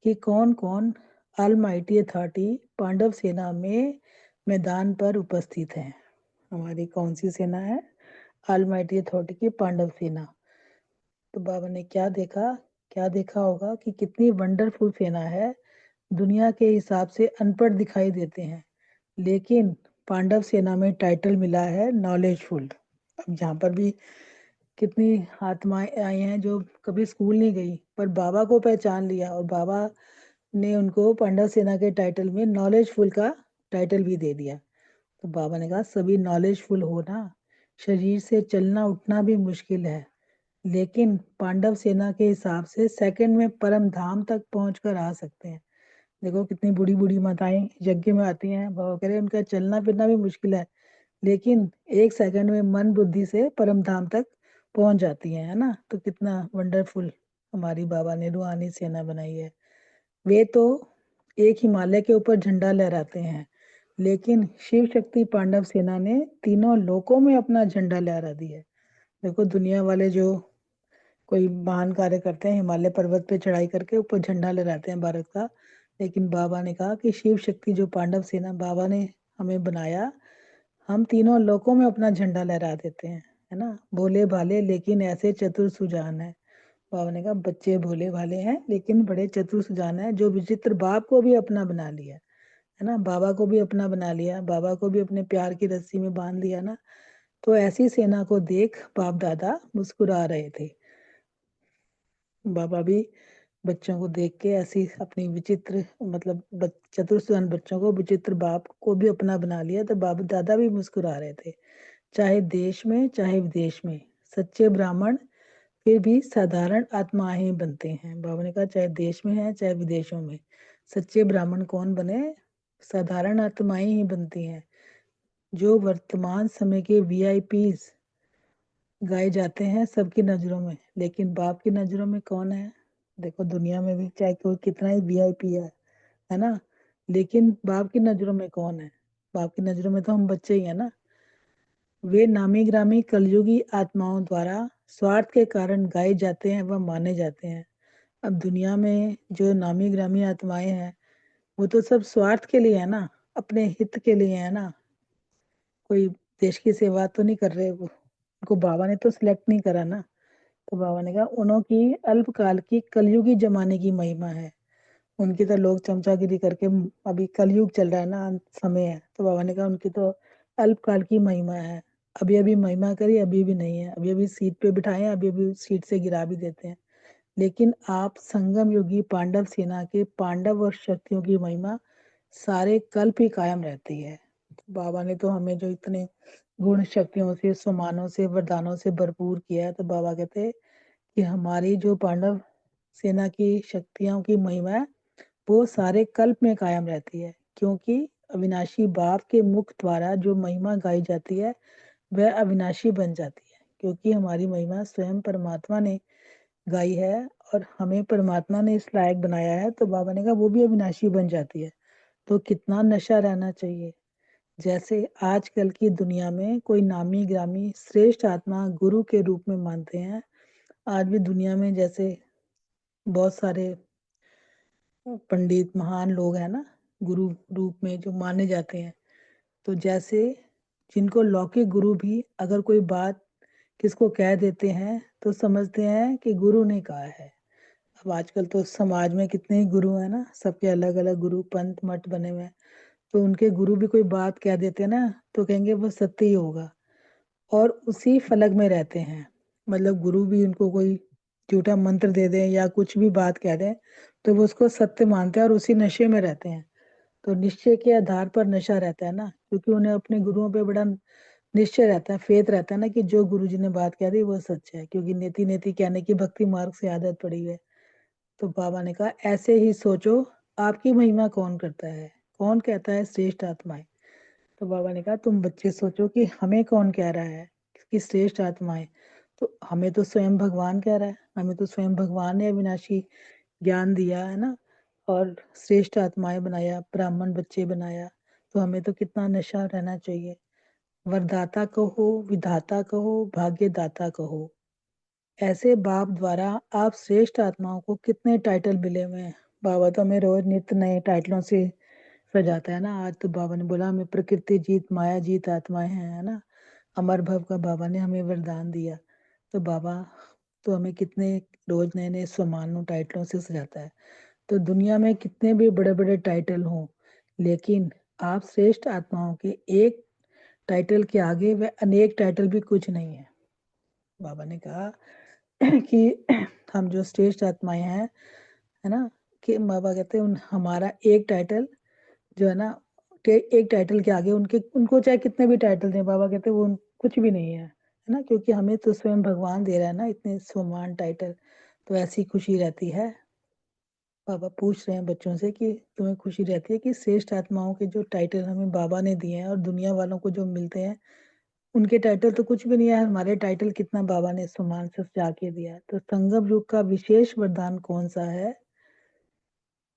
कि कौन कौन ऑलमाइटी अथॉरिटी पांडव सेना में मैदान पर उपस्थित है। हमारी कौन सी सेना है? ऑलमाइटी अथॉरिटी की पांडव सेना। तो बाबा ने क्या देखा होगा कि कितनी वंडरफुल सेना है। दुनिया के हिसाब से अनपढ़ दिखाई देते हैं, लेकिन पांडव सेना में टाइटल मिला है नॉलेजफुल। अब जहाँ पर भी कितनी आत्माएं आई हैं जो कभी स्कूल नहीं गई पर बाबा को पहचान लिया, और बाबा ने उनको पांडव सेना के टाइटल में नॉलेजफुल का टाइटल भी दे दिया। तो बाबा ने कहा सभी नॉलेजफुल होना, शरीर से चलना उठना भी मुश्किल है, लेकिन पांडव सेना के हिसाब से सेकंड में परम धाम तक पहुंचकर आ सकते हैं। देखो कितनी बूढ़ी बूढ़ी माताएं यज्ञ में आती हैं, बाबा कह रहे हैं उनका चलना फिरना भी मुश्किल है, लेकिन 1 सेकंड में मन बुद्धि से परम धाम तक पहुंच जाती है ना। तो कितना वंडरफुल हमारी बाबा ने रूहानी सेना बनाई है। वे तो एक हिमालय के ऊपर झंडा लहराते हैं, लेकिन शिव शक्ति पांडव सेना ने तीनों लोकों में अपना झंडा लहरा दिया है। देखो दुनिया वाले जो कोई महान कार्य करते हैं, हिमालय पर्वत पे चढ़ाई करके ऊपर झंडा लहराते हैं भारत का, लेकिन बाबा ने कहा कि शिव शक्ति जो पांडव सेना बाबा ने हमें बनाया, हम तीनों लोकों में अपना झंडा लहरा देते हैं, है ना। भोले भाले लेकिन ऐसे चतुर सुजान है। बाबा ने कहा बच्चे भोले भाले हैं लेकिन बड़े चतुर सुजान है, जो विचित्र बाप को भी अपना बना लिया, है ना। बाबा को भी अपना बना लिया, बाबा को भी अपने प्यार की रस्सी में बांध लिया ना। तो ऐसी सेना को देख बाप दादा मुस्कुरा रहे थे। बाबा भी बच्चों को देख के ऐसी अपनी विचित्र मतलब चतुर सुजान बच्चों को, विचित्र बाप को भी अपना बना लिया। तो बाबा दादा भी मुस्कुरा रहे थे। चाहे देश में चाहे विदेश में सच्चे ब्राह्मण फिर भी साधारण आत्माएं ही बनते हैं। बाबा ने कहा चाहे देश में है चाहे विदेशों में सच्चे ब्राह्मण कौन बने? साधारण आत्माएं ही बनती हैं। जो वर्तमान समय के वीआईपीज गाए जाते हैं सबकी नजरों में, लेकिन बाप की नजरों में कौन है? देखो दुनिया में भी चाहे कोई कितना ही वीआईपी है ना, लेकिन बाप की नजरों में कौन है? बाप की नजरों में तो हम बच्चे ही है ना। वे नामी ग्रामी कलयुगी आत्माओं द्वारा स्वार्थ के कारण गाए जाते हैं व माने जाते हैं। अब दुनिया में जो नामी ग्रामी आत्माएं हैं वो तो सब स्वार्थ के लिए है ना, अपने हित के लिए है ना। कोई देश की सेवा तो नहीं कर रहे, वो उनको बाबा ने तो सिलेक्ट नहीं करा ना। तो बाबा ने कहा उन्हों की अल्पकाल की कलयुगी जमाने की महिमा है। उनकी तो लोग चमचागिरी करके अभी कलयुग चल रहा है ना, समय है। तो बाबा ने कहा उनकी तो अल्पकाल की महिमा है, अभी अभी महिमा करी अभी भी नहीं है, अभी अभी सीट पे बिठाए हैं, अभी अभी सीट से गिरा भी देते हैं। लेकिन आप संगम युगी पांडव सेना के पांडव और शक्तियों की महिमा सारे कल्प ही कायम रहती है। बाबा ने तो हमें जो इतने गुण शक्तियों से, सम्मानों से, वरदानों से भरपूर किया है, तो बाबा कहते हैं कि हमारी जो पांडव सेना की शक्तियों की महिमा है वो सारे कल्प में कायम रहती है, क्योंकि अविनाशी बाप के मुख द्वारा जो महिमा गाई जाती है वह अविनाशी बन जाती है, क्योंकि हमारी महिमा स्वयं परमात्मा ने गाई है और हमें परमात्मा ने इस लायक बनाया है। तो बाबा ने कहा वो भी अविनाशी बन जाती है। तो कितना नशा रहना चाहिए। जैसे आजकल की दुनिया में कोई नामी ग्रामी श्रेष्ठ आत्मा गुरु के रूप में मानते हैं, आज भी दुनिया में जैसे बहुत सारे पंडित महान लोग हैं ना, गुरु रूप में जो माने जाते हैं। तो जैसे जिनको लौकिक गुरु भी अगर कोई बात किसको कह देते हैं तो समझते हैं कि गुरु ने कहा है। अब आजकल तो समाज में कितने ही गुरु हैं ना, सबके अलग अलग गुरु पंथ मठ बने हुए हैं। तो उनके गुरु भी कोई बात कह देते हैं ना तो कहेंगे वो सत्य ही होगा, और उसी फलक में रहते हैं। मतलब गुरु भी उनको कोई झूठा मंत्र दे दें या कुछ भी बात कह दें तो वो उसको सत्य मानते हैं और उसी नशे में रहते हैं। तो निश्चय के आधार पर नशा रहता है ना, क्योंकि उन्हें अपने गुरुओं पे बड़ा निश्चय रहता है, फेथ रहता है ना कि जो गुरु जी ने बात कह दी वो सच है, क्योंकि नेति नेति कहने की भक्ति मार्ग से आदत पड़ी है। तो बाबा ने कहा ऐसे ही सोचो, आपकी महिमा कौन करता है, कौन कहता है श्रेष्ठ आत्माएं। तो बाबा ने कहा तुम बच्चे सोचो कि हमें कौन कह रहा है कि श्रेष्ठ आत्माएं। तो हमें तो स्वयं भगवान कह रहा है, हमें तो स्वयं भगवान ने अविनाशी ज्ञान दिया है ना, और श्रेष्ठ आत्माएं बनाया, ब्राह्मण बच्चे बनाया। तो हमें तो कितना नशा रहना चाहिए। वरदाता कहो, विधाता कहो, भाग्यदाता कहो, ऐसे बाप द्वारा आप श्रेष्ठ आत्माओं को कितने टाइटल मिले हुए हैं। बाबा तो हमें रोज नित्य नए टाइटलों से सजाता है ना। आज तो बाबा ने बोला हमें प्रकृति जीत माया जीत आत्माएं हैं, है ना। अमर भव का बाबा ने हमें वरदान दिया। तो बाबा तो हमें कितने रोज नए नए सम्मानों टाइटलों से सजाता है। तो दुनिया में कितने भी बड़े बड़े टाइटल हों, लेकिन आप श्रेष्ठ आत्माओं के एक टाइटल के आगे वह अनेक टाइटल भी कुछ नहीं है। बाबा ने कहा कि हम जो श्रेष्ठ आत्माएं हैं, है ना, कि बाबा कहते हैं हमारा एक टाइटल जो है ना, एक टाइटल के आगे उनके उनको चाहे कितने भी टाइटल दें, बाबा कहते हैं वो कुछ भी नहीं है ना, क्योंकि हमें तो स्वयं भगवान दे रहा है ना इतने सम्मान टाइटल। तो ऐसी खुशी रहती है। बाबा पूछ रहे हैं बच्चों से कि तुम्हें खुशी रहती है कि श्रेष्ठ आत्माओं के जो टाइटल हमें बाबा ने दिए हैं और दुनिया वालों को जो मिलते हैं उनके टाइटल तो कुछ भी नहीं है, हमारे टाइटल कितना बाबा ने सम्मान से सजा के दिया है। तो संगम युग का विशेष वरदान कौन सा है?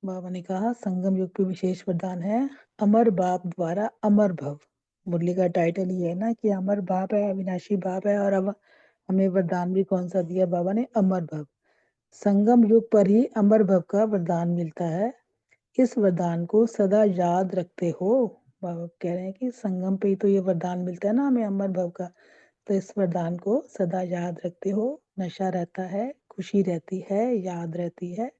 बाबा ने कहा संगम युग पे विशेष वरदान है अमर बाप द्वारा अमर भव। मुरली का टाइटल ये है ना कि अमर बाप है, अविनाशी बाप है, और अब हमें वरदान भी कौन सा दिया बाबा ने? अमर भव। संगम युग पर ही अमर भव का वरदान मिलता है। इस वरदान को सदा याद रखते हो। बाबा कह रहे हैं कि संगम पे ही तो ये वरदान मिलता है ना हमें अमर भव का। तो इस वरदान को सदा याद रखते हो। नशा रहता है, खुशी रहती है, याद रहती है,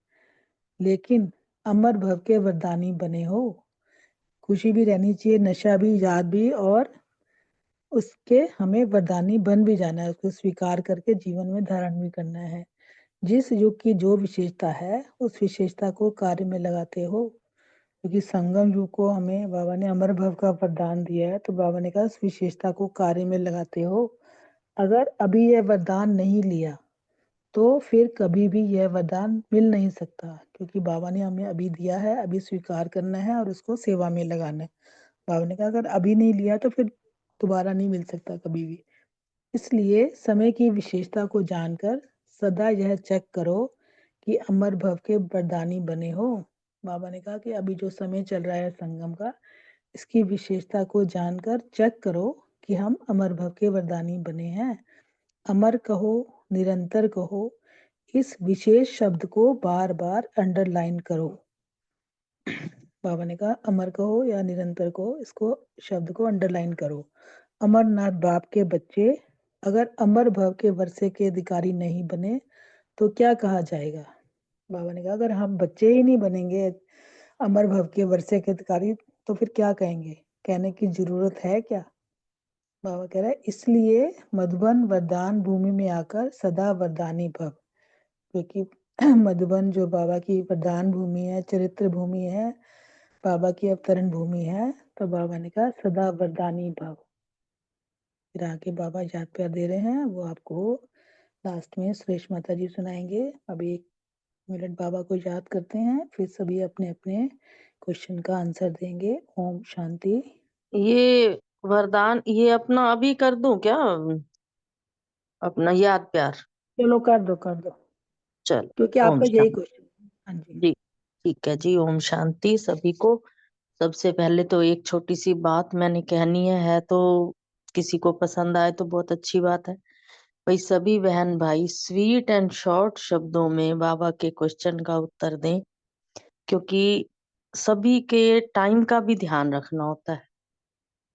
लेकिन अमर भव के वरदानी बने हो। खुशी भी रहनी चाहिए, नशा भी, याद भी, और उसके हमें वरदानी बन भी जाना है, उसको स्वीकार करके जीवन में धारण भी करना है। जिस युग की जो विशेषता है उस विशेषता को कार्य में लगाते हो। क्योंकि संगम युग को हमें बाबा ने अमर भव का वरदान दिया है, तो बाबा ने कहा उस विशेषता को कार्य में लगाते हो। अगर अभी यह वरदान नहीं लिया तो फिर कभी भी यह वरदान मिल नहीं सकता, क्योंकि बाबा ने हमें अभी दिया है, अभी स्वीकार करना है और उसको सेवा में लगाना है। बाबा ने कहा अगर अभी नहीं लिया तो फिर दोबारा नहीं मिल सकता कभी भी। इसलिए समय की विशेषता को जानकर सदा यह चेक करो कि अमर भव के वरदानी बने हो। बाबा ने कहा कि अभी जो समय चल रहा है संगम का, इसकी विशेषता को जानकर चेक करो कि हम अमर भव के वरदानी बने हैं। अमर कहो, निरंतर कहो, इस विशेष शब्द को बार बार अंडरलाइन करो। बाबा ने कहा अमर कहो या निरंतर कहो, इसको शब्द को अंडरलाइन करो। अमरनाथ बाप के बच्चे अगर अमर भव के वर्षे के अधिकारी नहीं बने तो क्या कहा जाएगा? बाबा ने कहा अगर हम बच्चे ही नहीं बनेंगे अमर भव के वर्षे के अधिकारी तो फिर क्या कहेंगे? कहने की जरूरत है क्या? बाबा कह रहा है इसलिए मधुबन वरदान भूमि में आकर सदा वरदानी भव। क्योंकि मधुबन जो बाबा की वरदान भूमि है, चरित्र भूमि है, बाबा की अवतरण भूमि है, तो बाबा ने कहा सदा वरदानी भव। फिर आगे बाबा याद प्यार दे रहे हैं, वो आपको लास्ट में सुरेश माता जी सुनाएंगे। अभी 1 मिनट बाबा को याद करते हैं, फिर सभी अपने अपने क्वेश्चन का आंसर देंगे। ओम शांति। ये वरदान ये अपना अभी कर दूं क्या? अपना याद प्यार। चलो कर दो चल क्योंकि ओम आपका यही शांति क्वेश्चन। हाँ जी। जी। ठीक है जी। ओम शांति सभी को। सबसे पहले तो एक छोटी सी बात मैंने कहनी है तो किसी को पसंद आए तो बहुत अच्छी बात है। भाई सभी बहन भाई स्वीट एंड शॉर्ट शब्दों में बाबा के क्वेश्चन का उत्तर दें, क्योंकि सभी के टाइम का भी ध्यान रखना होता है,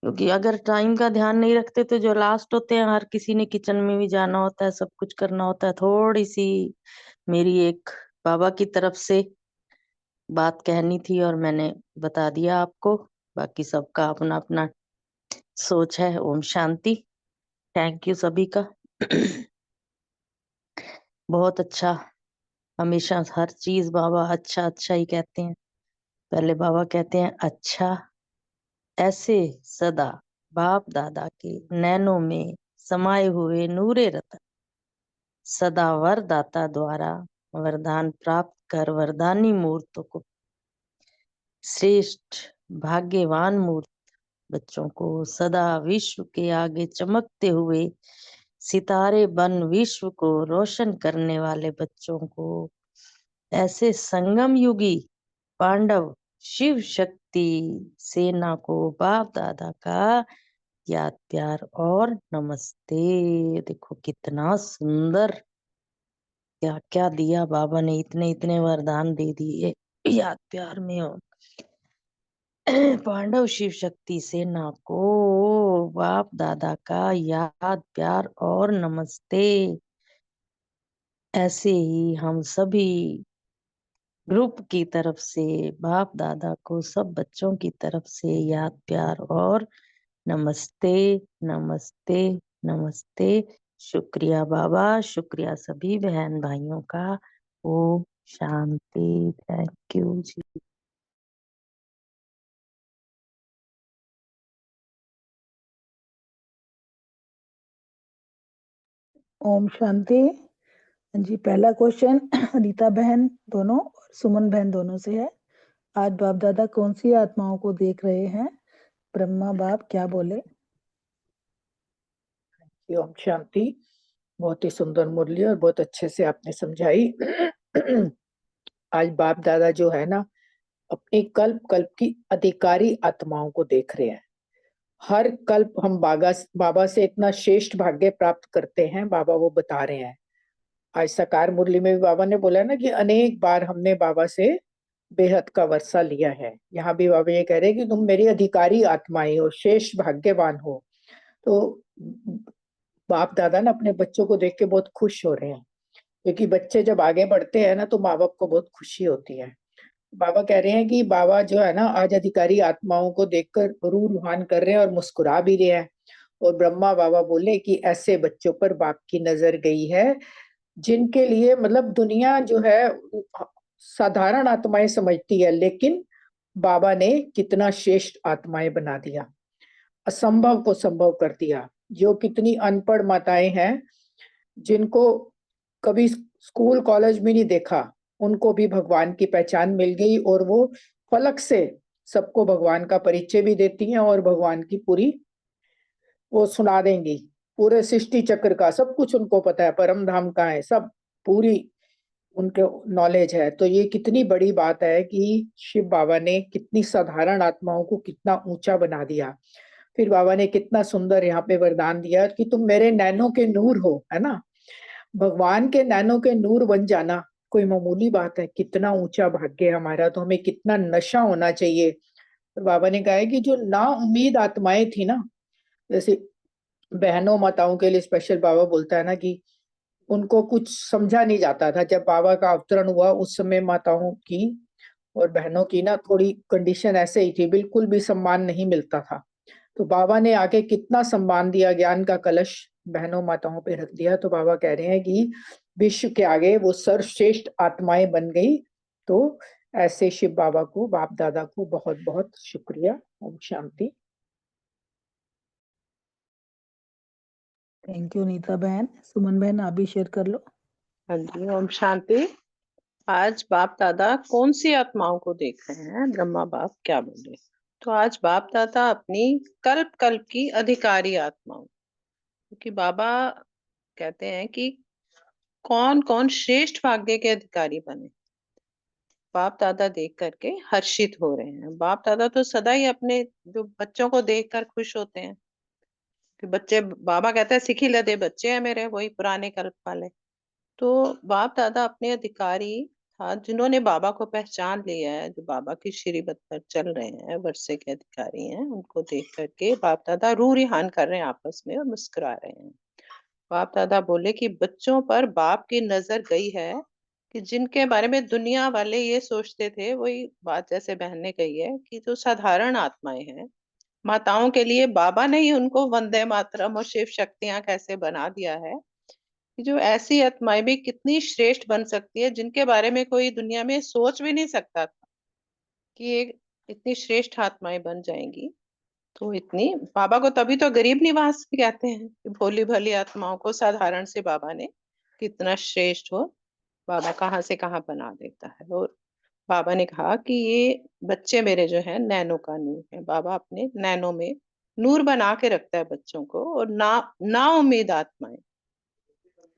क्योंकि अगर टाइम का ध्यान नहीं रखते तो जो लास्ट होते हैं, हर किसी ने किचन में भी जाना होता है, सब कुछ करना होता है। थोड़ी सी मेरी एक बाबा की तरफ से बात कहनी थी और मैंने बता दिया आपको। बाकी सबका अपना अपना सोच है। ओम शांति। थैंक यू सभी का। बहुत अच्छा। हमेशा हर चीज बाबा अच्छा अच्छा ही कहते हैं। पहले बाबा कहते हैं अच्छा, ऐसे सदा बाप दादा के नैनों में समाये हुए नूरे रतन सदा वरदाता द्वारा वरदान प्राप्त कर वरदानी मूर्तों को श्रेष्ठ भाग्यवान मूर्त बच्चों को सदा विश्व के आगे चमकते हुए सितारे बन विश्व को रोशन करने वाले बच्चों को ऐसे संगम युगी पांडव शिव शक्ति सेना को बाप दादा का याद प्यार और नमस्ते। देखो कितना सुंदर, क्या क्या दिया बाबा ने, इतने इतने वरदान दे दिए याद प्यार में। और पांडव शिव शक्ति सेना को बाप दादा का याद प्यार और नमस्ते। ऐसे ही हम सभी ग्रुप की तरफ से बाप दादा को सब बच्चों की तरफ से याद प्यार और नमस्ते नमस्ते नमस्ते। शुक्रिया बाबा, शुक्रिया सभी बहन भाइयों का। ओम शांति। थैंक यू जी। ओम शांति। जी, पहला क्वेश्चन रीता बहन दोनों और सुमन बहन दोनों से है। आज बाप दादा कौन सी आत्माओं को देख रहे हैं? ब्रह्मा बाप क्या बोले? ओम शांति। बहुत ही सुंदर मुरली और बहुत अच्छे से आपने समझाई। आज बाप दादा जो है ना, अपने कल्प कल्प की अधिकारी आत्माओं को देख रहे हैं। हर कल्प हम बाबा से इतना श्रेष्ठ भाग्य प्राप्त करते हैं, बाबा वो बता रहे हैं। आज साकार मुरली में भी बाबा ने बोला ना कि अनेक बार हमने बाबा से बेहद का वर्षा लिया है। यहाँ भी बाबा ये कह रहे हैं कि तुम मेरी अधिकारी आत्माएं हो, श्रेष्ठ भाग्यवान हो। तो बाप दादा ना अपने बच्चों को देख के बहुत खुश हो रहे हैं, क्योंकि बच्चे जब आगे बढ़ते हैं ना तो माँ बाप को बहुत खुशी होती है। बाबा कह रहे हैं कि बाबा जो है ना आज अधिकारी आत्माओं को देखकर रूह रुहान कर रहे हैं और मुस्कुरा भी रहे हैं। और ब्रह्मा बाबा बोले कि ऐसे बच्चों पर बाप की नजर गई है जिनके लिए मतलब दुनिया जो है साधारण आत्माएं समझती है, लेकिन बाबा ने कितना श्रेष्ठ आत्माएं बना दिया, असंभव को संभव कर दिया। जो कितनी अनपढ़ माताएं हैं जिनको कभी स्कूल कॉलेज में नहीं देखा, उनको भी भगवान की पहचान मिल गई और वो फलक से सबको भगवान का परिचय भी देती हैं और भगवान की पूरी वो सुना देंगी। पूरे सृष्टि चक्र का सब कुछ उनको पता है, परम धाम का है, सब पूरी उनके नॉलेज है। तो ये कितनी बड़ी बात है कि शिव बाबा ने कितनी साधारण आत्माओं को कितना ऊंचा बना दिया। फिर बाबा ने कितना सुंदर यहाँ पे वरदान दिया कि तुम मेरे नैनों के नूर हो, है ना। भगवान के नैनों के नूर बन जाना कोई मामूली बात है? कितना ऊंचा भाग्य है हमारा। तो हमें कितना नशा होना चाहिए। तो बाबा ने कहा है कि जो ना उम्मीद आत्माएं थी ना, जैसे बहनों माताओं के लिए स्पेशल बाबा बोलता है ना कि उनको कुछ समझा नहीं जाता था। जब बाबा का अवतरण हुआ उस समय माताओं की और बहनों की ना थोड़ी कंडीशन ऐसे ही थी, बिल्कुल भी सम्मान नहीं मिलता था। तो बाबा ने आके कितना सम्मान दिया, ज्ञान का कलश बहनों माताओं पे रख दिया। तो बाबा कह रहे हैं कि विश्व के आगे वो सर्वश्रेष्ठ आत्माएं बन गई। तो ऐसे शिव बाबा को, बाप दादा को बहुत बहुत शुक्रिया। ओम शांति। थैंक यू नीता बहन। सुमन बहन आप भी शेयर कर लो। हाँ जी, ओम शांति। आज बाप दादा कौन सी आत्माओं को देख रहे हैं? ब्रह्मा बाप क्या बोले? तो आज बाप दादा अपनी कल्प कल्प की अधिकारी आत्माओं, क्योंकि बाबा कहते हैं कि कौन कौन श्रेष्ठ भाग्य के अधिकारी बने, बाप दादा देख करके हर्षित हो रहे हैं। बाप दादा तो सदा ही अपने जो बच्चों को देखकर खुश होते हैं कि बच्चे, बाबा कहते हैं सिखी लदे बच्चे हैं मेरे, वही पुराने कल्प वाले। तो बाप दादा अपने अधिकारी हाँ, जिन्होंने बाबा को पहचान लिया है, जो बाबा की श्रीमत पर चल रहे हैं, वर्षे के अधिकारी हैं, उनको देख करके बाप दादा रूह रिहान कर रहे हैं आपस में और मुस्कुरा रहे हैं। बाप दादा बोले कि बच्चों पर बाप की नजर गई है कि जिनके बारे में दुनिया वाले ये सोचते थे, वही बात जैसे बहन ने कही है कि जो साधारण आत्माएं हैं, माताओं के लिए बाबा ने ही उनको वंदे मातरम और शिव शक्तियां कैसे बना दिया है कि जो ऐसी आत्माएं भी कितनी श्रेष्ठ बन सकती है, जिनके बारे में कोई दुनिया में सोच भी नहीं सकता था कि ये इतनी श्रेष्ठ आत्माएं बन जाएंगी। तो इतनी बाबा को तभी तो गरीब निवास भी कहते हैं कि भोली भाली आत्माओं को साधारण से बाबा ने कितना श्रेष्ठ हो, बाबा कहाँ से कहाँ बना देता है। और बाबा ने कहा कि ये बच्चे मेरे जो है नैनो का नूर है। बाबा अपने नैनो में नूर बना के रखता है बच्चों को। और ना उम्मीद आत्माएं,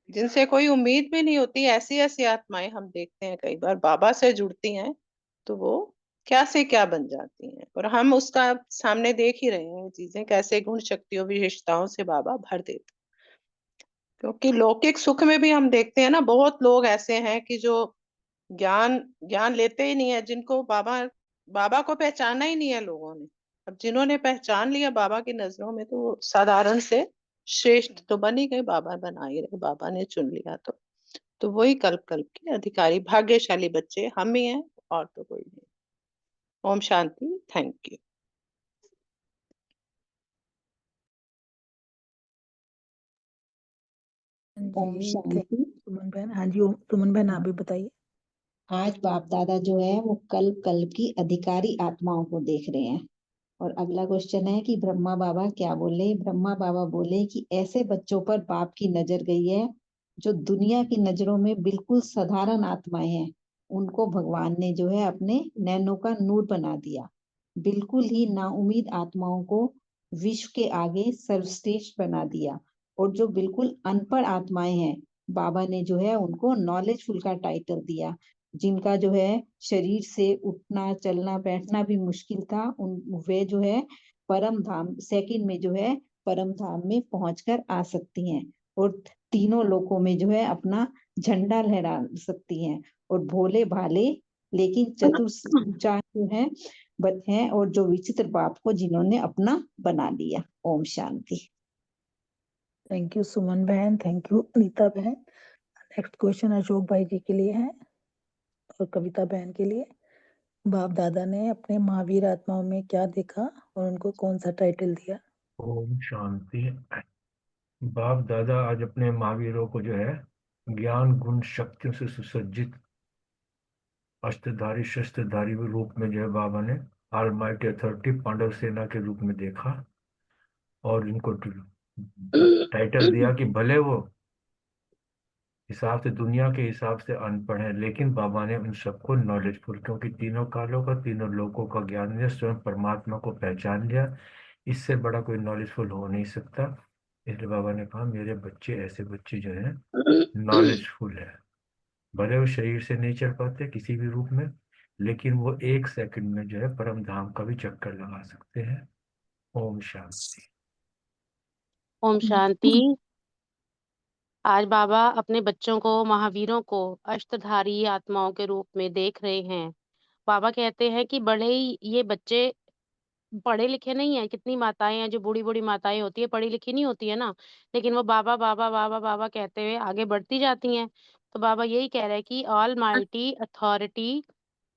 जिनसे कोई उम्मीद भी नहीं होती, ऐसी ऐसी आत्माएं हम देखते हैं कई बार बाबा से जुड़ती हैं तो वो क्या से क्या बन जाती हैं। और हम उसका सामने देख ही रहे हैं चीजें कैसे गुण शक्तियों विशेषताओं से बाबा भर देते। क्योंकि लौकिक सुख में भी हम देखते हैं ना, बहुत लोग ऐसे हैं कि जो ज्ञान ज्ञान लेते ही नहीं है, जिनको बाबा बाबा को पहचाना ही नहीं है लोगों ने। अब जिन्होंने पहचान लिया बाबा की नजरों में, तो वो साधारण से श्रेष्ठ तो बन ही गए, बाबा बना ही रहे, बाबा ने चुन लिया। तो वही कल्प कल्प के अधिकारी भाग्यशाली बच्चे हम ही हैं, और तो कोई नहीं। ओम शांति। Thank you. ओम जी शांति। सुमन बहन, हाँ जी सुमन बहन आप भी बताइए। आज बाप दादा जो है वो कल्प कल्प की अधिकारी आत्माओं को देख रहे हैं। और अगला क्वेश्चन है कि ब्रह्मा बाबा क्या बोले। ब्रह्मा बाबा बोले कि ऐसे बच्चों पर बाप की नजर गई है जो दुनिया की नजरों में बिल्कुल साधारण आत्माएं हैं। उनको भगवान ने जो है अपने नैनो का नूर बना दिया। बिल्कुल ही नाउम्मीद आत्माओं को विश्व के आगे सर्वश्रेष्ठ बना दिया। और जो बिल्कुल अनपढ़ आत्माएं हैं, बाबा ने जो है उनको नॉलेजफुल का टाइटल दिया। जिनका जो है शरीर से उठना चलना बैठना भी मुश्किल था, उन वे जो है परम धाम सेकंड में जो है परम धाम में पहुंचकर आ सकती हैं। और तीनों लोकों में जो है अपना झंडा लहरा सकती हैं। और भोले भाले लेकिन चतुर चार जो है हैं, और जो विचित्र बाप को जिन्होंने अपना बना लिया। ओम शांति। थैंक यू सुमन बहन, थैंक यू नीता बहन। नेक्स्ट क्वेश्चन अशोक भाई जी के लिए है और कविता बहन के लिए। बाप दादा ने अपने महावीर आत्माओं में क्या देखा और उनको कौन सा टाइटल दिया? ओम शांति। बाप दादा आज अपने महावीरों को जो है ज्ञान गुण शक्तियों से सुसज्जित अष्टधारी शस्त्रधारी रूप में जो है बाबा ने ऑलमाइटी अथॉरिटी पांडव सेना के रूप में देखा। और इनको टाइटल दिया कि भले वो हिसाब से दुनिया के हिसाब से अनपढ़ है, लेकिन बाबा ने उन सबको नॉलेजफुल, क्योंकि तीनों कालों का तीनों लोगों का ज्ञान दिया, स्वयं परमात्मा को पहचान लिया। इससे बड़ा कोई नॉलेजफुल हो नहीं सकता। इसलिए बाबा ने कहा मेरे बच्चे ऐसे बच्चे जो हैं नॉलेजफुल है। भले वो शरीर से नहीं चल पाते किसी भी रूप में, लेकिन वो एक सेकंड में जो है परम धाम का भी चक्कर लगा सकते हैं। ओम शांति। ओम शांति। आज बाबा अपने बच्चों को महावीरों को अष्टधारी आत्माओं के रूप में देख रहे हैं। बाबा कहते हैं कि बड़े ही ये बच्चे पढ़े लिखे नहीं है। कितनी माताएं हैं जो बूढ़ी बूढ़ी माताएं होती है, पढ़ी लिखी नहीं होती है ना, लेकिन वो बाबा बाबा बाबा बाबा कहते हुए आगे बढ़ती जाती हैं। तो बाबा यही कह रहे हैं कि ऑल माइटी अथॉरिटी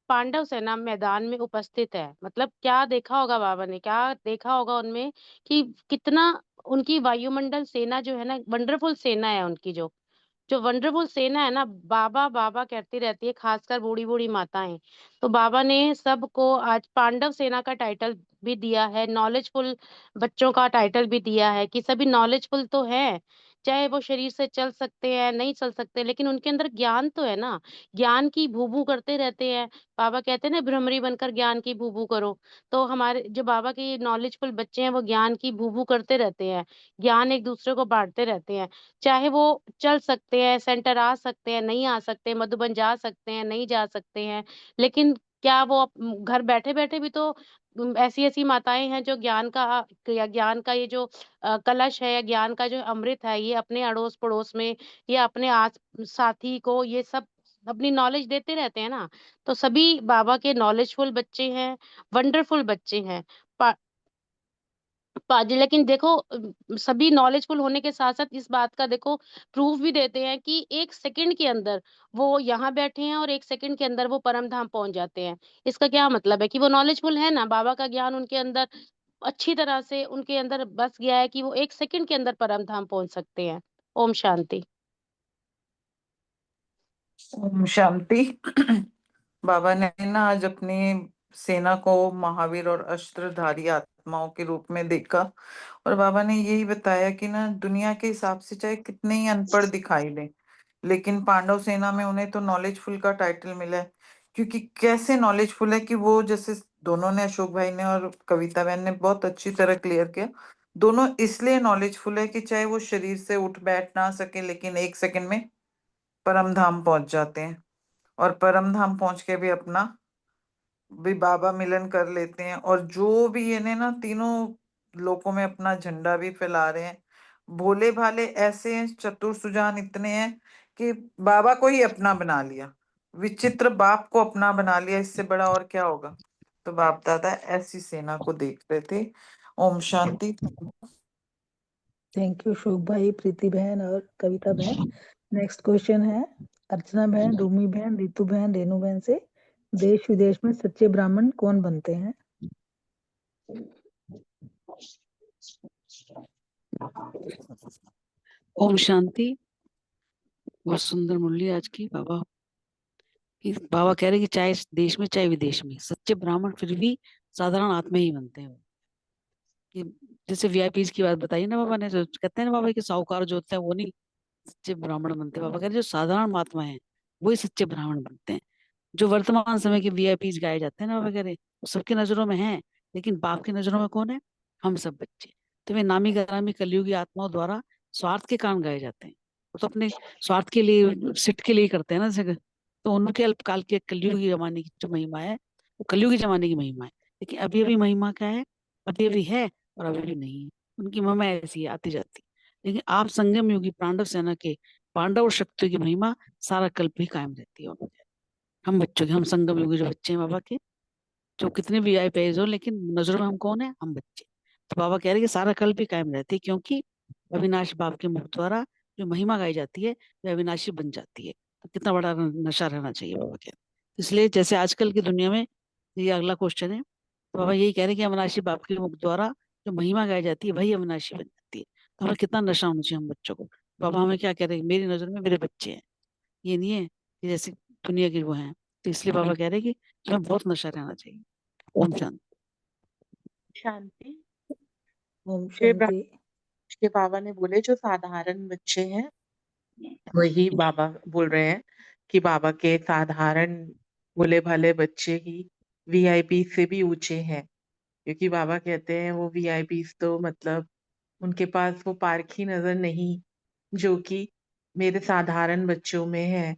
पांडव सेना मैदान में उपस्थित है। मतलब क्या देखा होगा बाबा ने, क्या देखा होगा उनमें कि कितना उनकी वायुमंडल सेना जो है ना, वंडरफुल सेना है उनकी। जो वंडरफुल सेना है ना, बाबा बाबा कहती रहती है, खासकर बूढ़ी बूढ़ी माताएं। तो बाबा ने सबको आज पांडव सेना का टाइटल भी दिया है, नॉलेजफुल बच्चों का टाइटल भी दिया है कि सभी नॉलेजफुल तो है। चाहे वो शरीर से चल सकते हैं नहीं चल सकते, लेकिन उनके अंदर ज्ञान तो है ना। ज्ञान की भूभू करते रहते हैं। बाबा कहते हैं ना, भ्रमरी बनकर ज्ञान की भूभू करो। तो हमारे जो बाबा के नॉलेजफुल बच्चे हैं वो ज्ञान की भूभू करते रहते हैं, ज्ञान एक दूसरे को बांटते रहते हैं। चाहे वो चल सकते हैं, सेंटर आ सकते हैं नहीं आ सकते, मधुबन जा सकते हैं नहीं जा सकते हैं, लेकिन क्या वो घर बैठे बैठे भी तो ऐसी ऐसी माताएं हैं जो ज्ञान का ये जो कलश है, या ज्ञान का जो अमृत है, ये अपने अड़ोस पड़ोस में या अपने आस साथी को ये सब अपनी नॉलेज देते रहते हैं ना, तो सभी बाबा के नॉलेजफुल बच्चे हैं, वंडरफुल बच्चे हैं। पा, लेकिन देखो सभी नॉलेजफुल होने के साथ साथ इस बात का देखो प्रूफ भी देते हैं कि एक सेकंड के अंदर वो यहाँ बैठे हैं और एक सेकंड के अंदर वो परम धाम पहुंच जाते हैं। इसका क्या मतलब है कि वो नॉलेजफुल है ना, बाबा का ज्ञान उनके अंदर अच्छी तरह से उनके अंदर बस गया है कि वो एक सेकंड के अंदर परम धाम पहुंच सकते हैं। ओम शांति। ओम शांति। बाबा ने ना आज अपनी सेना को महावीर और अस्त्रधारी आत्माओं के रूप में देखा, और बाबा ने यही बताया कि ना दुनिया के हिसाब से चाहे कितने ही अनपढ़ दिखाई दें, लेकिन पांडव सेना में उन्हें तो नॉलेजफुल का टाइटल मिला है। क्योंकि कैसे नॉलेजफुल है कि वो, जैसे दोनों ने, अशोक भाई ने और कविता बहन ने बहुत अच्छी तरह क्लियर किया, दोनों इसलिए नॉलेजफुल है कि चाहे वो शरीर से उठ बैठ ना सके, लेकिन एक सेकंड में परम धाम पहुंच जाते हैं, और परम धाम पहुंच के भी अपना भी बाबा मिलन कर लेते हैं। और जो भी ये ने ना तीनों लोकों में अपना झंडा भी फैला रहे हैं, भोले भाले ऐसे हैं, चतुर सुजान इतने हैं कि बाबा को ही अपना बना लिया, विचित्र बाप को अपना बना लिया, इससे बड़ा और क्या होगा। तो बाप दादा ऐसी सेना को देख रहे थे। ओम शांति। थैंक यू शोक भाई, प्रीति बहन और कविता बहन। नेक्स्ट क्वेश्चन है अर्चना बहन, रूमी बहन, रितु बहन, रेनू बहन से। देश विदेश में सच्चे ब्राह्मण कौन बनते हैं? ओम शांति। बहुत सुंदर मुरली आज की बाबा की। बाबा कह रहे कि चाहे इस देश में चाहे विदेश में सच्चे ब्राह्मण फिर भी साधारण आत्मा ही बनते हैं। कि जैसे वीआईपीज की बात बताई ना बाबा ने, जो कहते हैं ना बाबा कि साहूकार जो होते हैं वो नहीं सच्चे ब्राह्मण बनते। बाबा कह रहे जो साधारण महात्मा है वही सच्चे ब्राह्मण बनते हैं। जो वर्तमान समय के वीआईपीज गाए जाते हैं ना बाबा कह रहे वो सबकी नजरों में है, लेकिन बाप की नजरों में कौन है? हम सब बच्चे। तो वे नामी ग्रामी कलयुगी आत्माओं द्वारा स्वार्थ के कारण गाए जाते हैं। वो तो अपने स्वार्थ के लिए, सिट के लिए करते हैं ना जगह। तो उनके अल्पकाल के कलयुगी जमाने की जो महिमा है वो कलयुगी जमाने की महिमा है। लेकिन अभी अभी महिमा क्या है? अभी अभी है और अभी भी नहीं है। उनकी महिमा ऐसी है, आती जाती। लेकिन आप संगम युगी पांडव सेना के पांडव और शक्तियों की महिमा सारा कल्प ही कायम रहती है। हम बच्चों के, हम संगम युगी जो बच्चे हैं बाबा के, जो कितने भी आई पेज हो, लेकिन नजरों में हम कौन है? हम बच्चे। तो बाबा कह रहे हैं कि सारा कल्प ही कायम रहती है, क्योंकि अविनाश बाप के मुख द्वारा जो महिमा गाई जाती है वह अविनाशी बन जाती है। तो कितना बड़ा नशा रहना चाहिए बाबा के। इसलिए जैसे आजकल की दुनिया में, ये अगला क्वेश्चन है, तो बाबा यही कह रहे हैं कि अविनाशी बाप के मुख द्वारा जो महिमा गाई जाती है वही अविनाशी बन जाती है। तो हमें कितना नशा होना चाहिए हम बच्चों को। बाबा हमें क्या कह रहे हैं? मेरी नजर में मेरे बच्चे हैं, ये नहीं है कि जैसे दुनिया की वो हैं। तो इसलिए बाबा कह रहे हैं कि तुम्हें बहुत नशा रहना चाहिए। ओम शांति। शांति। ओम श्री शांति। के बाबा ने बोले जो साधारण बच्चे हैं वही बाबा बोल रहे हैं कि बाबा के साधारण भोले भाले बच्चे ही वीआईपी से भी ऊंचे हैं। क्योंकि बाबा कहते हैं वो वीआईपी तो मतलब उनके पास वो पारखी नजर नहीं जो कि मेरे साधारण बच्चों में है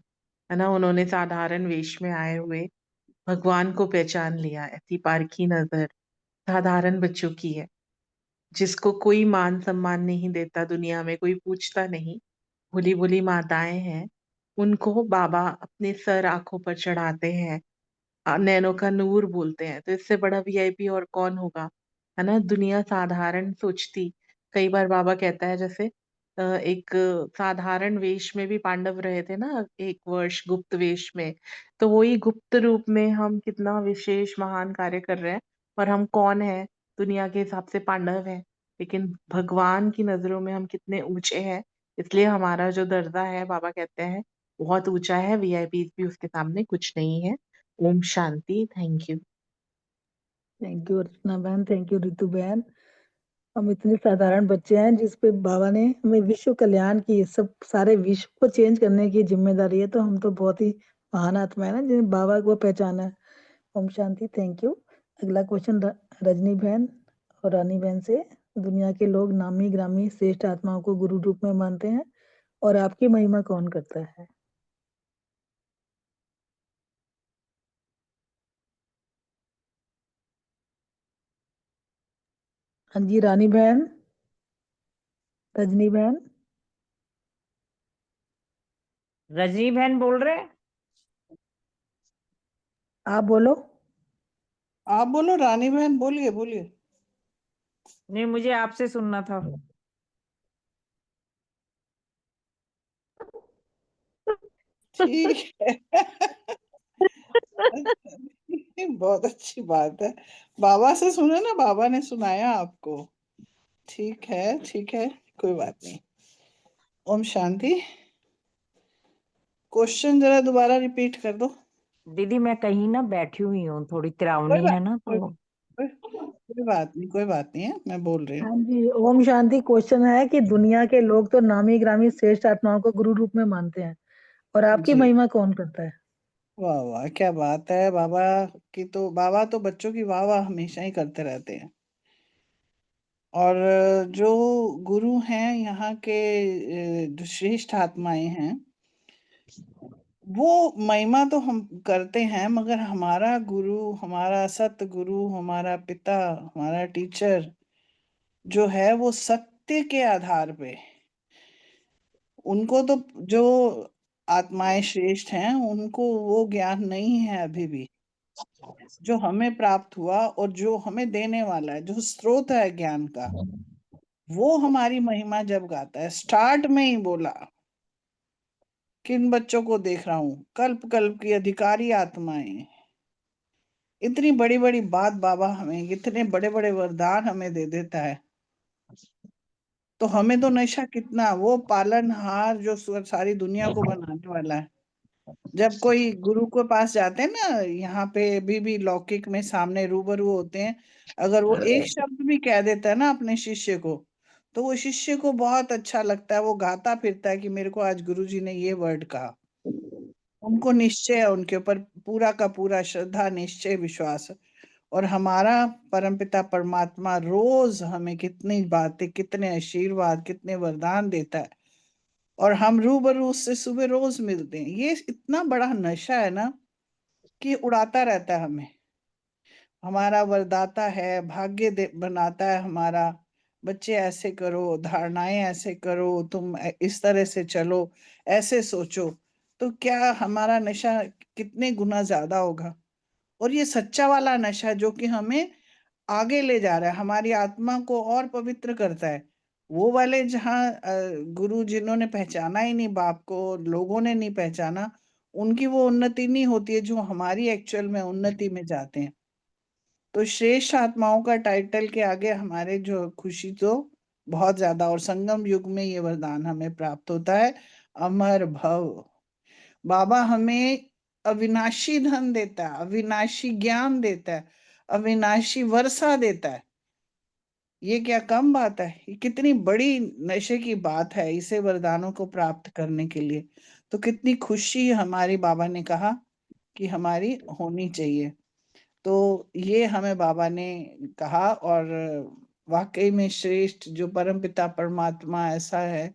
ना। उन्होंने साधारण वेश में आए हुए भगवान को पहचान लिया। ऐसी पारखी नजर साधारण बच्चों की है, जिसको कोई मान सम्मान नहीं देता, दुनिया में कोई पूछता नहीं। भोली भोली माताएं हैं, उनको बाबा अपने सर आंखों पर चढ़ाते हैं, नैनों का नूर बोलते हैं। तो इससे बड़ा वीआईपी और कौन होगा, है ना। दुनिया साधारण सोचती। कई बार बाबा कहता है जैसे एक साधारण वेश में भी पांडव रहे थे ना, एक वर्ष गुप्त वेश में। तो वही गुप्त रूप में हम कितना विशेष महान कार्य कर रहे हैं। और हम कौन है? दुनिया के हिसाब से पांडव हैं, लेकिन भगवान की नजरों में हम कितने ऊंचे हैं। इसलिए हमारा जो दर्जा है बाबा कहते हैं बहुत ऊंचा है। वीआईपी भी उसके सामने कुछ नहीं है। ओम शांति। Thank you. Thank you Archana बहन, थैंक यू रितु बहन। हम इतने साधारण बच्चे हैं जिस पे बाबा ने हमें विश्व कल्याण की, सब सारे विश्व को चेंज करने की जिम्मेदारी है। तो हम तो बहुत ही महान आत्मा है ना जिन्हें बाबा को पहचाना है। ओम शांति, थैंक यू। अगला क्वेश्चन रजनी बहन और रानी बहन से। दुनिया के लोग नामी ग्रामी श्रेष्ठ आत्माओं को गुरु रूप में मानते हैं, और आपकी महिमा कौन करता है? हाँ जी, रानी बहन, रजनी बहन। रजनी बहन बोल रहे हैं। आप बोलो। आप बोलो रानी बहन, बोलिए बोलिए। नहीं, मुझे आपसे सुनना था। ठीक है। बहुत अच्छी बात है। बाबा से सुने ना, बाबा ने सुनाया आपको। ठीक है ठीक है, कोई बात नहीं। ओम शांति। क्वेश्चन जरा दोबारा रिपीट कर दो। दीदी मैं कहीं ना बैठी हुई हूँ, थोड़ी कोई तिरावनी बात है ना तो। कोई बात नहीं, कोई बात नहीं है, मैं बोल रही हूँ। हाँ जी, ओम शांति। क्वेश्चन है कि दुनिया के लोग तो नामी ग्रामी श्रेष्ठ आत्माओं को गुरु रूप में मानते हैं, और आपकी जी, महिमा कौन करता है? वाह वाह, क्या बात है। बाबा तो बच्चों की वाह वाह हमेशा ही करते रहते हैं। और जो गुरु हैं यहाँ के, जो श्रेष्ठ आत्माएं हैं, वो महिमा तो हम करते हैं, मगर हमारा गुरु, हमारा सतगुरु, हमारा पिता, हमारा टीचर जो है, वो सत्य के आधार पे, उनको तो, जो आत्माएं श्रेष्ठ हैं, उनको वो ज्ञान नहीं है अभी भी जो हमें प्राप्त हुआ, और जो हमें देने वाला है, जो स्रोत है ज्ञान का, वो हमारी महिमा जब गाता है। स्टार्ट में ही बोला, किन बच्चों को देख रहा हूं, कल्प कल्प की अधिकारी आत्माएं। इतनी बड़ी बड़ी बात बाबा हमें, इतने बड़े बड़े वरदान हमें दे देता है, तो हमें तो नशा कितना। वो पालनहार जो सारी दुनिया को बनाने वाला है, जब कोई गुरु के पास जाते हैं ना, यहाँ पे भी लौकिक में सामने रूबरू होते हैं, अगर वो एक शब्द भी कह देता है ना अपने शिष्य को, तो वो शिष्य को बहुत अच्छा लगता है, वो गाता फिरता है कि मेरे को आज गुरुजी ने ये वर्ड कहा। उनको निश्चय है, उनके ऊपर पूरा का पूरा श्रद्धा, निश्चय, विश्वास। और हमारा परमपिता परमात्मा रोज हमें कितनी बातें, कितने आशीर्वाद, कितने वरदान देता है, और हम रूबरू उससे सुबह रोज मिलते हैं। ये इतना बड़ा नशा है ना, कि उड़ाता रहता है हमें। हमारा वरदाता है, बनाता है हमारा। बच्चे ऐसे करो, धारणाएं ऐसे करो, तुम इस तरह से चलो, ऐसे सोचो, तो क्या हमारा नशा कितने गुना ज्यादा होगा। और ये सच्चा वाला नशा जो कि हमें आगे ले जा रहा है, हमारी आत्मा को और पवित्र करता है। वो वाले जहाँ गुरु जिन्होंने पहचाना ही नहीं, बाप को लोगों ने नहीं पहचाना, उनकी वो उन्नति नहीं होती है जो हमारी एक्चुअल में उन्नति में जाते हैं। तो श्रेष्ठ आत्माओं का टाइटल के आगे हमारे जो खुशी तो बहुत ज्यादा। और संगम युग में ये वरदान हमें प्राप्त होता है, अमर भव। बाबा हमें अविनाशी धन देता है, अविनाशी ज्ञान देता है, अविनाशी वर्षा देता है। ये क्या कम बात है, ये कितनी बड़ी नशे की बात है इसे वरदानों को प्राप्त करने के लिए। तो कितनी खुशी हमारी बाबा ने कहा कि हमारी होनी चाहिए। तो ये हमें बाबा ने कहा। और वाकई में श्रेष्ठ जो परमपिता परमात्मा ऐसा है,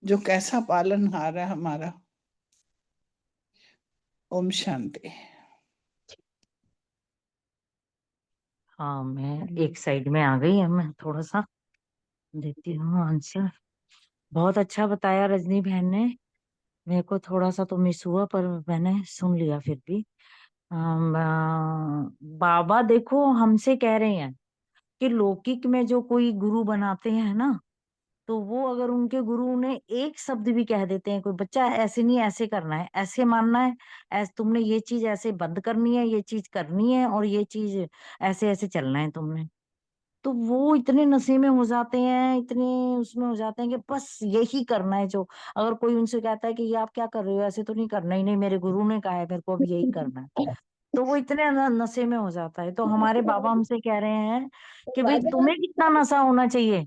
जो कैसा पालनहार है हमारा। ओम शांति। हाँ, मैं एक साइड में आ गई, है मैं थोड़ा सा देती हूँ आंसर। बहुत अच्छा बताया रजनी बहन ने। मेरे को थोड़ा सा तो मिस हुआ, पर मैंने सुन लिया फिर भी। बाबा देखो हमसे कह रहे हैं कि लौकिक में जो कोई गुरु बनाते हैं ना, तो वो अगर उनके गुरु ने एक शब्द भी कह देते हैं, कोई बच्चा ऐसे नहीं, ऐसे करना है, ऐसे मानना है, ऐसे तुमने ये चीज ऐसे बंद करनी है, ये चीज करनी है, और ये चीज ऐसे ऐसे चलना है तुमने, तो वो इतने नशे में हो जाते हैं, इतने उसमें हो जाते हैं कि बस यही करना है। जो अगर कोई उनसे कहता है कि ये आप क्या कर रहे हो, ऐसे तो नहीं करना, ही नहीं, मेरे गुरु ने कहा है, मेरे को अब यही करना है, तो वो इतने नशे में हो जाता है। तो हमारे बाबा हमसे कह रहे हैं कि भाई तुम्हें कितना नशा होना चाहिए,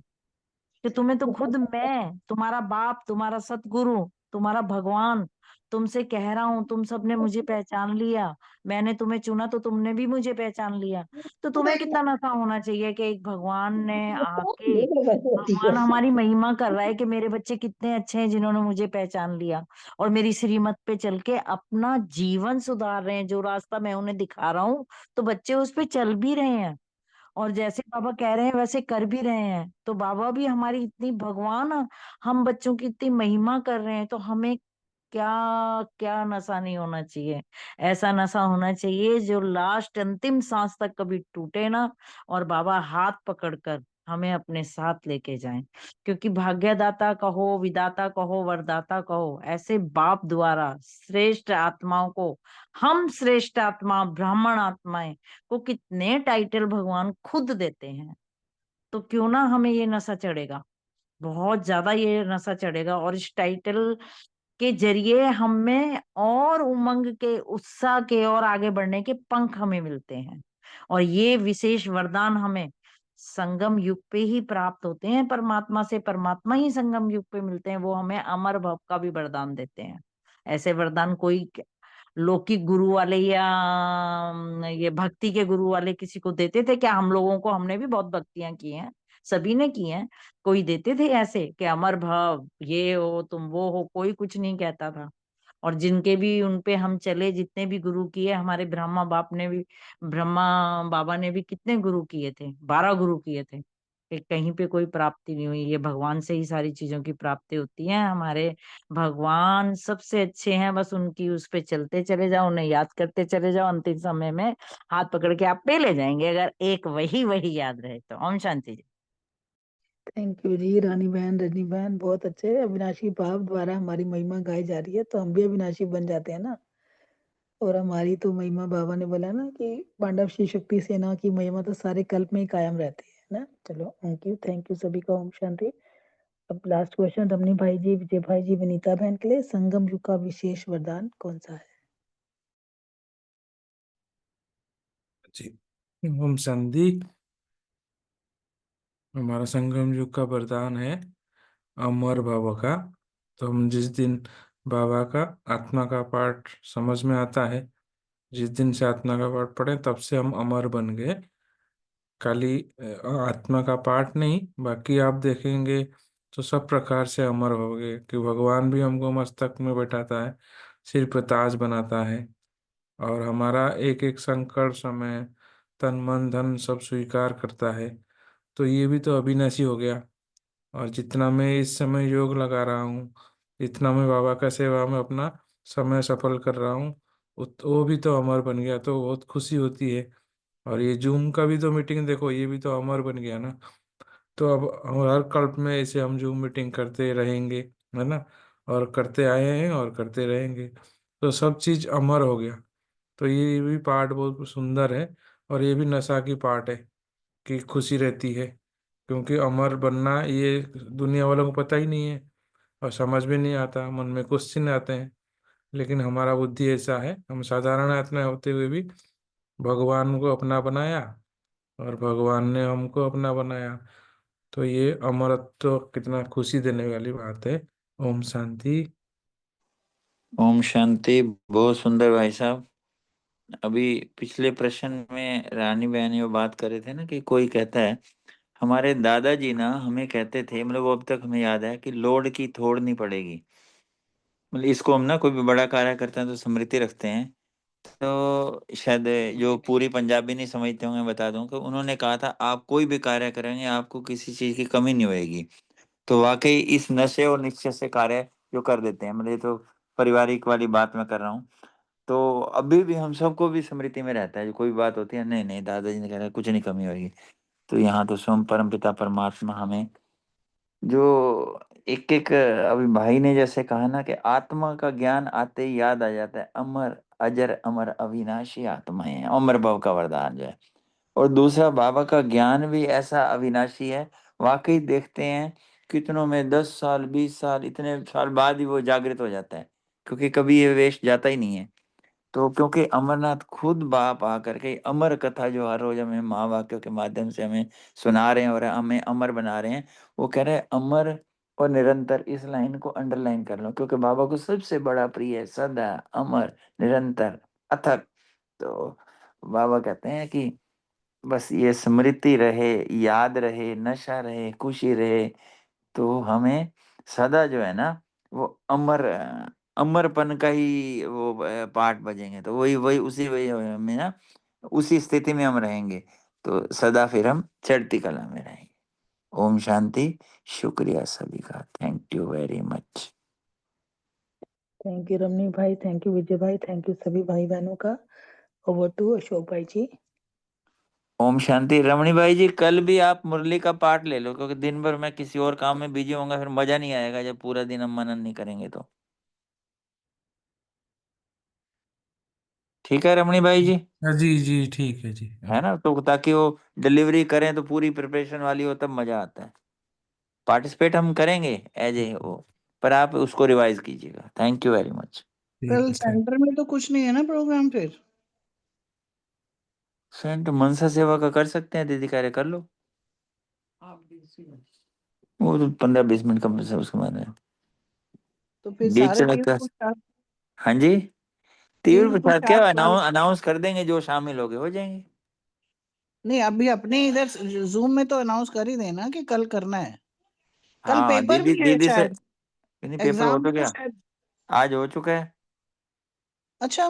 कि तुम्हें तो खुद मैं, तुम्हारा बाप, तुम्हारा सतगुरु, तुम्हारा भगवान तुमसे कह रहा हूं, तुम सबने मुझे पहचान लिया, मैंने तुम्हें चुना तो तुमने भी मुझे पहचान लिया। तो तुम्हें कितना नशा होना चाहिए कि एक भगवान ने आके, भगवान हमारी महिमा कर रहा है कि मेरे बच्चे कितने अच्छे हैं जिन्होंने मुझे पहचान लिया, और मेरी श्रीमत पे चल के अपना जीवन सुधार रहे हैं। जो रास्ता मैं उन्हें दिखा रहा हूँ, तो बच्चे उस पे चल भी रहे हैं, और जैसे बाबा कह रहे हैं वैसे कर भी रहे हैं। तो बाबा भी हमारी इतनी, भगवान हम बच्चों की इतनी महिमा कर रहे हैं, तो हमें क्या क्या नशा नहीं होना चाहिए। ऐसा नशा होना चाहिए जो लास्ट अंतिम सांस तक कभी टूटे ना, और बाबा हाथ पकड़कर हमें अपने साथ लेके जाएं। क्योंकि भाग्यदाता कहो, विदाता कहो, वरदाता कहो, ऐसे बाप द्वारा श्रेष्ठ आत्माओं को, हम श्रेष्ठ आत्मा ब्राह्मण आत्माएं को कितने टाइटल भगवान खुद देते हैं। तो क्यों ना हमें ये नशा चढ़ेगा, बहुत ज्यादा ये नशा चढ़ेगा, और इस टाइटल के जरिए हमें और उमंग के, उत्साह के और आगे बढ़ने के पंख हमें मिलते हैं। और ये विशेष वरदान हमें संगम युग पे ही प्राप्त होते हैं परमात्मा से, परमात्मा ही संगम युग पे मिलते हैं। वो हमें अमर भव का भी वरदान देते हैं। ऐसे वरदान कोई लौकिक गुरु वाले या ये भक्ति के गुरु वाले किसी को देते थे क्या? हम लोगों को, हमने भी बहुत भक्तियां की हैं, सभी ने की हैं। कोई देते थे ऐसे कि अमर भाव ये हो, तुम वो हो? कोई कुछ नहीं कहता था। और जिनके भी उन पे हम चले, जितने भी गुरु किए, हमारे ब्रह्मा बाप ने भी, ब्रह्मा बाबा ने भी कितने गुरु किए थे? 12 गुरु किए थे। कि कहीं पे कोई प्राप्ति नहीं हुई। ये भगवान से ही सारी चीजों की प्राप्ति होती है। हमारे भगवान सबसे अच्छे हैं, बस उनकी उस पे चलते चले जाओ, उन्हें याद करते चले जाओ। अंतिम समय में हाथ पकड़ के आप पे ले जाएंगे, अगर एक वही वही याद रहे तो। ओम शांति जी। थैंक यू जी रानी बहन, रजनी बहन, बहुत अच्छे। अविनाशी भाव द्वारा हमारी महिमा गाई जा रही है, तो हम भी अविनाशी बन जाते हैं ना। और हमारी तो महिमा, बाबा ने बोला ना कि पांडव श्री शक्ति सेना की महिमा तो सारे कल्प में ही कायम रहती है ना। चलो, थैंक यू सभी का। ओम शांति। अब लास्ट क्वेश्चन रमनी भाई जी, विजय भाई जी, विनीता बहन के लिए, संगम युग का विशेष वरदान कौन सा है? जी, ओम शांति। हमारा संगम युग का वरदान है अमर भव का। तो हम जिस दिन बाबा का आत्मा का पाठ समझ में आता है, जिस दिन से आत्मा का पाठ पढ़े, तब से हम अमर बन गए। खाली आत्मा का पाठ नहीं, बाकी आप देखेंगे तो सब प्रकार से अमर हो गए। कि भगवान भी हमको मस्तक में बैठाता है, सिर पर ताज बनाता है, और हमारा एक एक संकट समय तन मन धन सब स्वीकार करता है। तो ये भी तो अविनाशी हो गया। और जितना मैं इस समय योग लगा रहा हूँ, जितना मैं बाबा का सेवा में अपना समय सफल कर रहा हूँ, वो भी तो अमर बन गया। तो बहुत खुशी होती है। और ये जूम का भी तो मीटिंग देखो, ये भी तो अमर बन गया ना। तो अब हम हर कल्प में ऐसे हम जूम मीटिंग करते रहेंगे, है ना। और करते आए हैं और करते रहेंगे, तो सब चीज अमर हो गया। तो ये भी पार्ट बहुत सुंदर है। और ये भी नशा की पार्ट है कि खुशी रहती है। क्योंकि अमर बनना ये दुनिया वालों को पता ही नहीं है, और समझ भी नहीं आता, मन में क्वेश्चन आते हैं। लेकिन हमारा बुद्धि ऐसा है, हम साधारण आत्मा होते हुए भी भगवान को अपना बनाया, और भगवान ने हमको अपना बनाया। तो ये अमरत्व तो कितना खुशी देने वाली बात है। ओम शांति। ओम शांति। बहुत सुंदर भाई साहब। अभी पिछले प्रश्न में रानी बहनी वो बात कर रहे थे ना कि कोई कहता है, हमारे दादाजी ना हमें कहते थे, मतलब वो अब तक हमें याद है कि लोड की थोड़ नहीं पड़ेगी। मतलब इसको हम ना कोई भी बड़ा कार्य करते हैं तो स्मृति रखते हैं। तो शायद जो पूरी पंजाबी नहीं समझते होंगे, बता दूं कि उन्होंने कहा था आप कोई भी कार्य करेंगे आपको किसी चीज की कमी नहीं होएगी। तो वाकई इस नशे और निश्चय से कार्य जो कर देते हैं, मतलब ये तो पारिवारिक वाली बात मैं कर रहा हूँ। तो अभी भी हम सबको भी स्मृति में रहता है, जो कोई बात होती है, नहीं नहीं दादाजी ने कह रहा है कुछ नहीं कमी होगी। तो यहाँ तो स्वयं परम पिता परमात्मा हमें जो एक एक, अभी भाई ने जैसे कहा ना कि आत्मा का ज्ञान आते ही याद आ जाता है, अमर अजर अमर अविनाशी आत्मा है, अमर भव का वरदान जो है। और दूसरा बाबा का ज्ञान भी ऐसा अविनाशी है। वाकई देखते हैं कितनों में 10 साल 20 साल इतने साल बाद ही वो जागृत हो जाता है, क्योंकि कभी ये वेस्ट जाता ही नहीं है। तो क्योंकि अमरनाथ खुद बाप आकर के अमर कथा जो हर रोज हमें महावाक्यों के माध्यम से हमें सुना रहे हैं और हमें अमर बना रहे हैं, वो कह रहे हैं अमर और निरंतर। इस लाइन को अंडरलाइन कर लो, क्योंकि बाबा को सबसे बड़ा प्रिय है सदा, अमर, निरंतर, अथक। तो बाबा कहते हैं कि बस ये स्मृति रहे, याद रहे, नशा रहे, खुशी रहे, तो हमें सदा जो है ना वो अमर, अमरपन का ही वो पाठ बजेंगे। तो वही वही उसी वही में ना, उसी स्थिति में हम रहेंगे, तो सदा फिर हम चढ़ती कला में रहेंगे। ओम शांति। शुक्रिया सभी का, thank you very much. Thank you Ramani भाई, थैंक यू विजय भाई, थैंक यू सभी भाई बहनों का। ओवर टू अशोक भाई जी। ओम शांति। रमणी भाई जी, कल भी आप मुरली का पाठ ले लो, क्योंकि दिन भर मैं किसी और काम में बिजी होऊंगा, फिर मजा नहीं आएगा जब पूरा दिन हम मनन नहीं करेंगे तो। ठीक है रमणी भाई जी? जी जी ठीक है जी। है ना, तो ताकि वो डिलीवरी करें तो पूरी प्रिपरेशन वाली हो, तब मजा आता है। पार्टिसिपेट हम करेंगे एज ए वो, पर आप उसको रिवाइज कीजिएगा। Thank you very much. कल सेंटर में तो कुछ नहीं है ना प्रोग्राम फिर? सेंट मनसा सेवा का कर सकते हैं, दीदी कार्य कर लो। वो तो 15-20 मिनट का बस है, उसके बाद है। तो फिर बीच सारे सड़क तीन का। पुरुषार्थ हाँ जी, तीव्र तीन प्रसाद क्या पुरुषार्थ वाले अनाउंस कर देंगे, जो शामिल होगे हो जाएंगे। नहीं, अभी अपने इधर जूम में तो अनाउंस कर ही देना कि कल करना है। कल हाँ पेपर दीदी, भी है से शायद, नहीं, पेपर हो एग्जाम तो भी तो गया, शायद। आज हो चुका है। अच्छा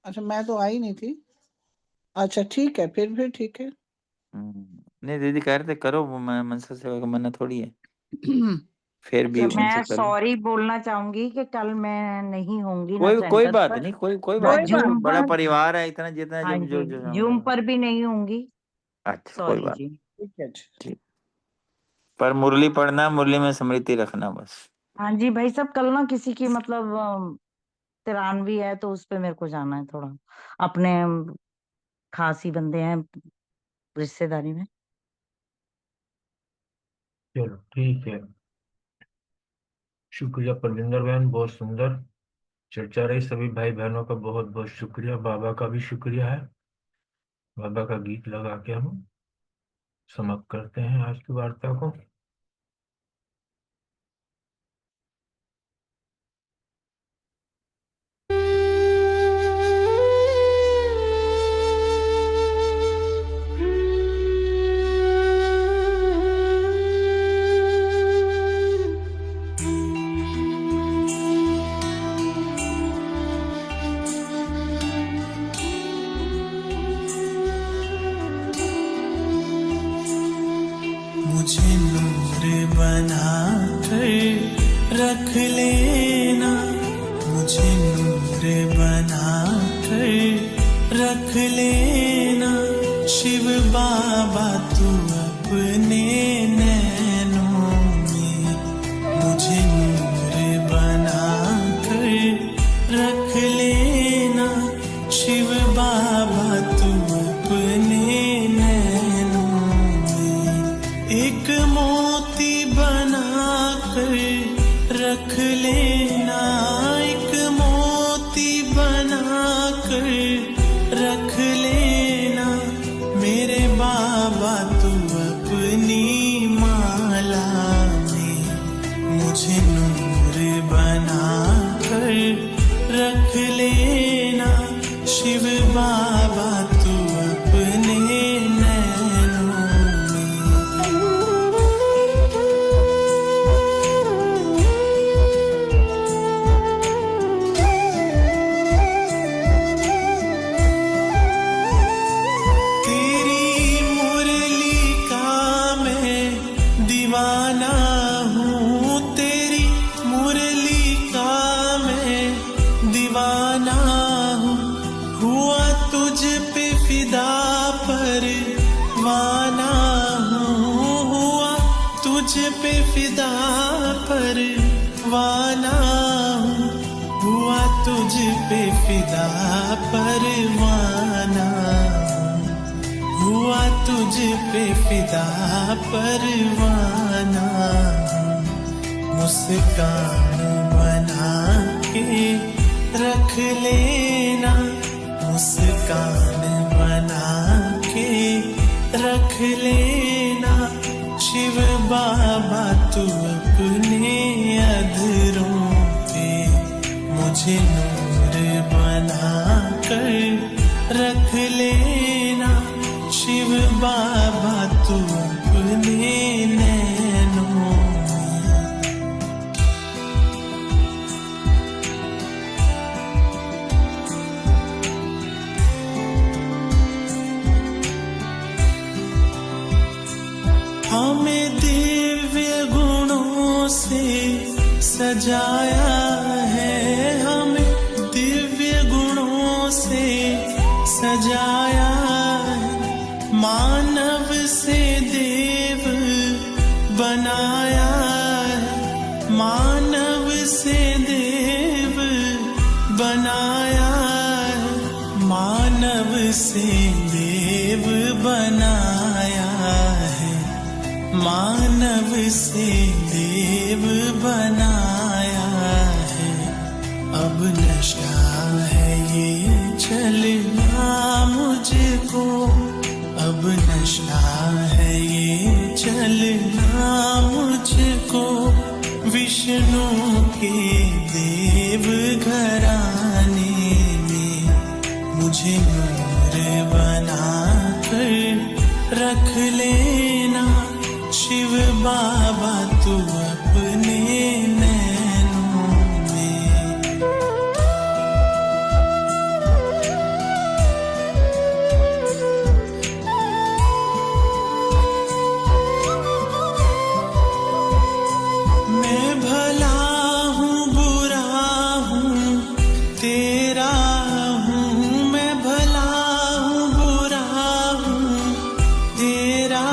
अच्छा, मैं तो आई नहीं थी। अच्छा ठीक है, फिर ठीक है। नहीं दीदी कह रहे थे करो, वो मैं मनसा सेवा का मना थोड़ी है, फिर भी अच्छा, उनसे मैं कर लो। सॉरी बोलना चाहूंगी कि कल मैं नहीं होंगी ना कोई सेंटर बात पर, नहीं, कोई ना बात नहीं, जूम बड़ा पर। परिवार है इतना, जितना हाँ जो जी, जो जूम पर भी नहीं होंगी। अच्छा कोई सॉरी बात जी। ठीक है। ठीक। पर मुरली पढ़ना, मुरली में स्मृति रखना बस। हाँ जी भाई, सब कल ना किसी की मतलब 93 है, तो उस पे मेरे को जाना है थोड़ा, अपने खास ही बंदे हैं रिश्तेदारी में। चलो ठीक है। शुक्रिया परविंदर बहन, बहुत सुंदर चर्चा रही। सभी भाई बहनों का बहुत बहुत शुक्रिया। बाबा का भी शुक्रिया है। बाबा का गीत लगा के हम समाप्त करते हैं आज की वार्ता को। मुझे नूर बना कर रख लेना, मुझे नूर बना कर रख लेना, शिव बाबा तू अपने नैनों में, मुझे नूर बना कर रख लेना, शिव बाबा तू अपने नैनों में, एक मोती बना कर रख लेना, एक मोती बना कर रख लेना, मेरे बाबा तू अपनी माला में, मुझे नूर बना कर रख लेना, शिव बाबा तू अपने नैनों दीवाना हूँ, तेरी मुरली का मैं दीवाना हूँ, हुआ तुझ पे फिदा परवाना हूँ, हुआ तुझ पे फिदा परवाना हूँ, हुआ तुझ पे फिदा परवाना हूँ, हुआ तुझ पे फिदा परवाना हूँ, मुस्कान बना के रख लेना, मुस्कान बना के रख लेना, शिव बाबा तू अपने अधरों पे, मुझे नूर बना कर रख लेना, शिव बाबा तू अपने नैनों हमें दिव्य गुणों से सजाया है। सजाया मानव से देव बनाया, मानव से देव बनाया, मानव से देव बनाया है, मानव से देव बनाया है। अब नशा है ये चलना मुझको, अब नशा है ये चलना मुझको, विष्णु के देव घराने में मुझे नूर बना कर रख लेना, शिव बाबा तू अपने नैनों में। मैं भला हूँ बुरा हूँ तेरा हूँ, मैं भला हूँ बुरा हूँ तेरा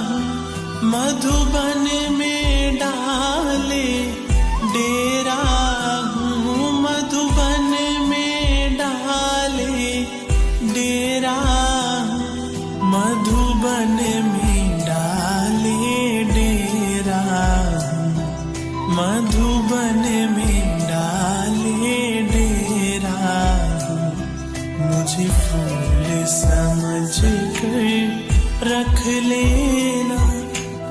हूँ, मधुबन में डाले डेरा हूँ, मधुबन में डाले डेरा हूँ, मधुबन में डाले डेरा हूँ, मधुबन में डाले डेरा हूँ। मुझे फूल समझ कर रख लेना,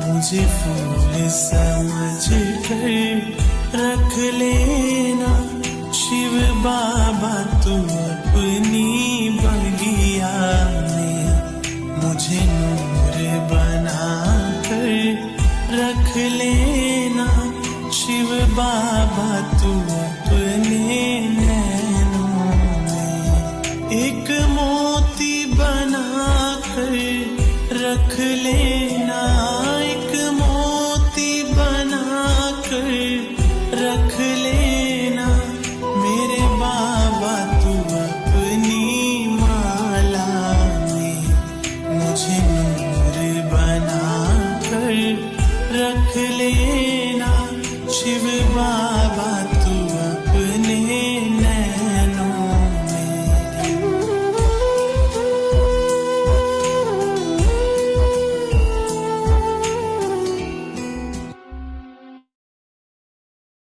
मुझे फूल समझ कर रख लेना, शिव बाबा तू अपनी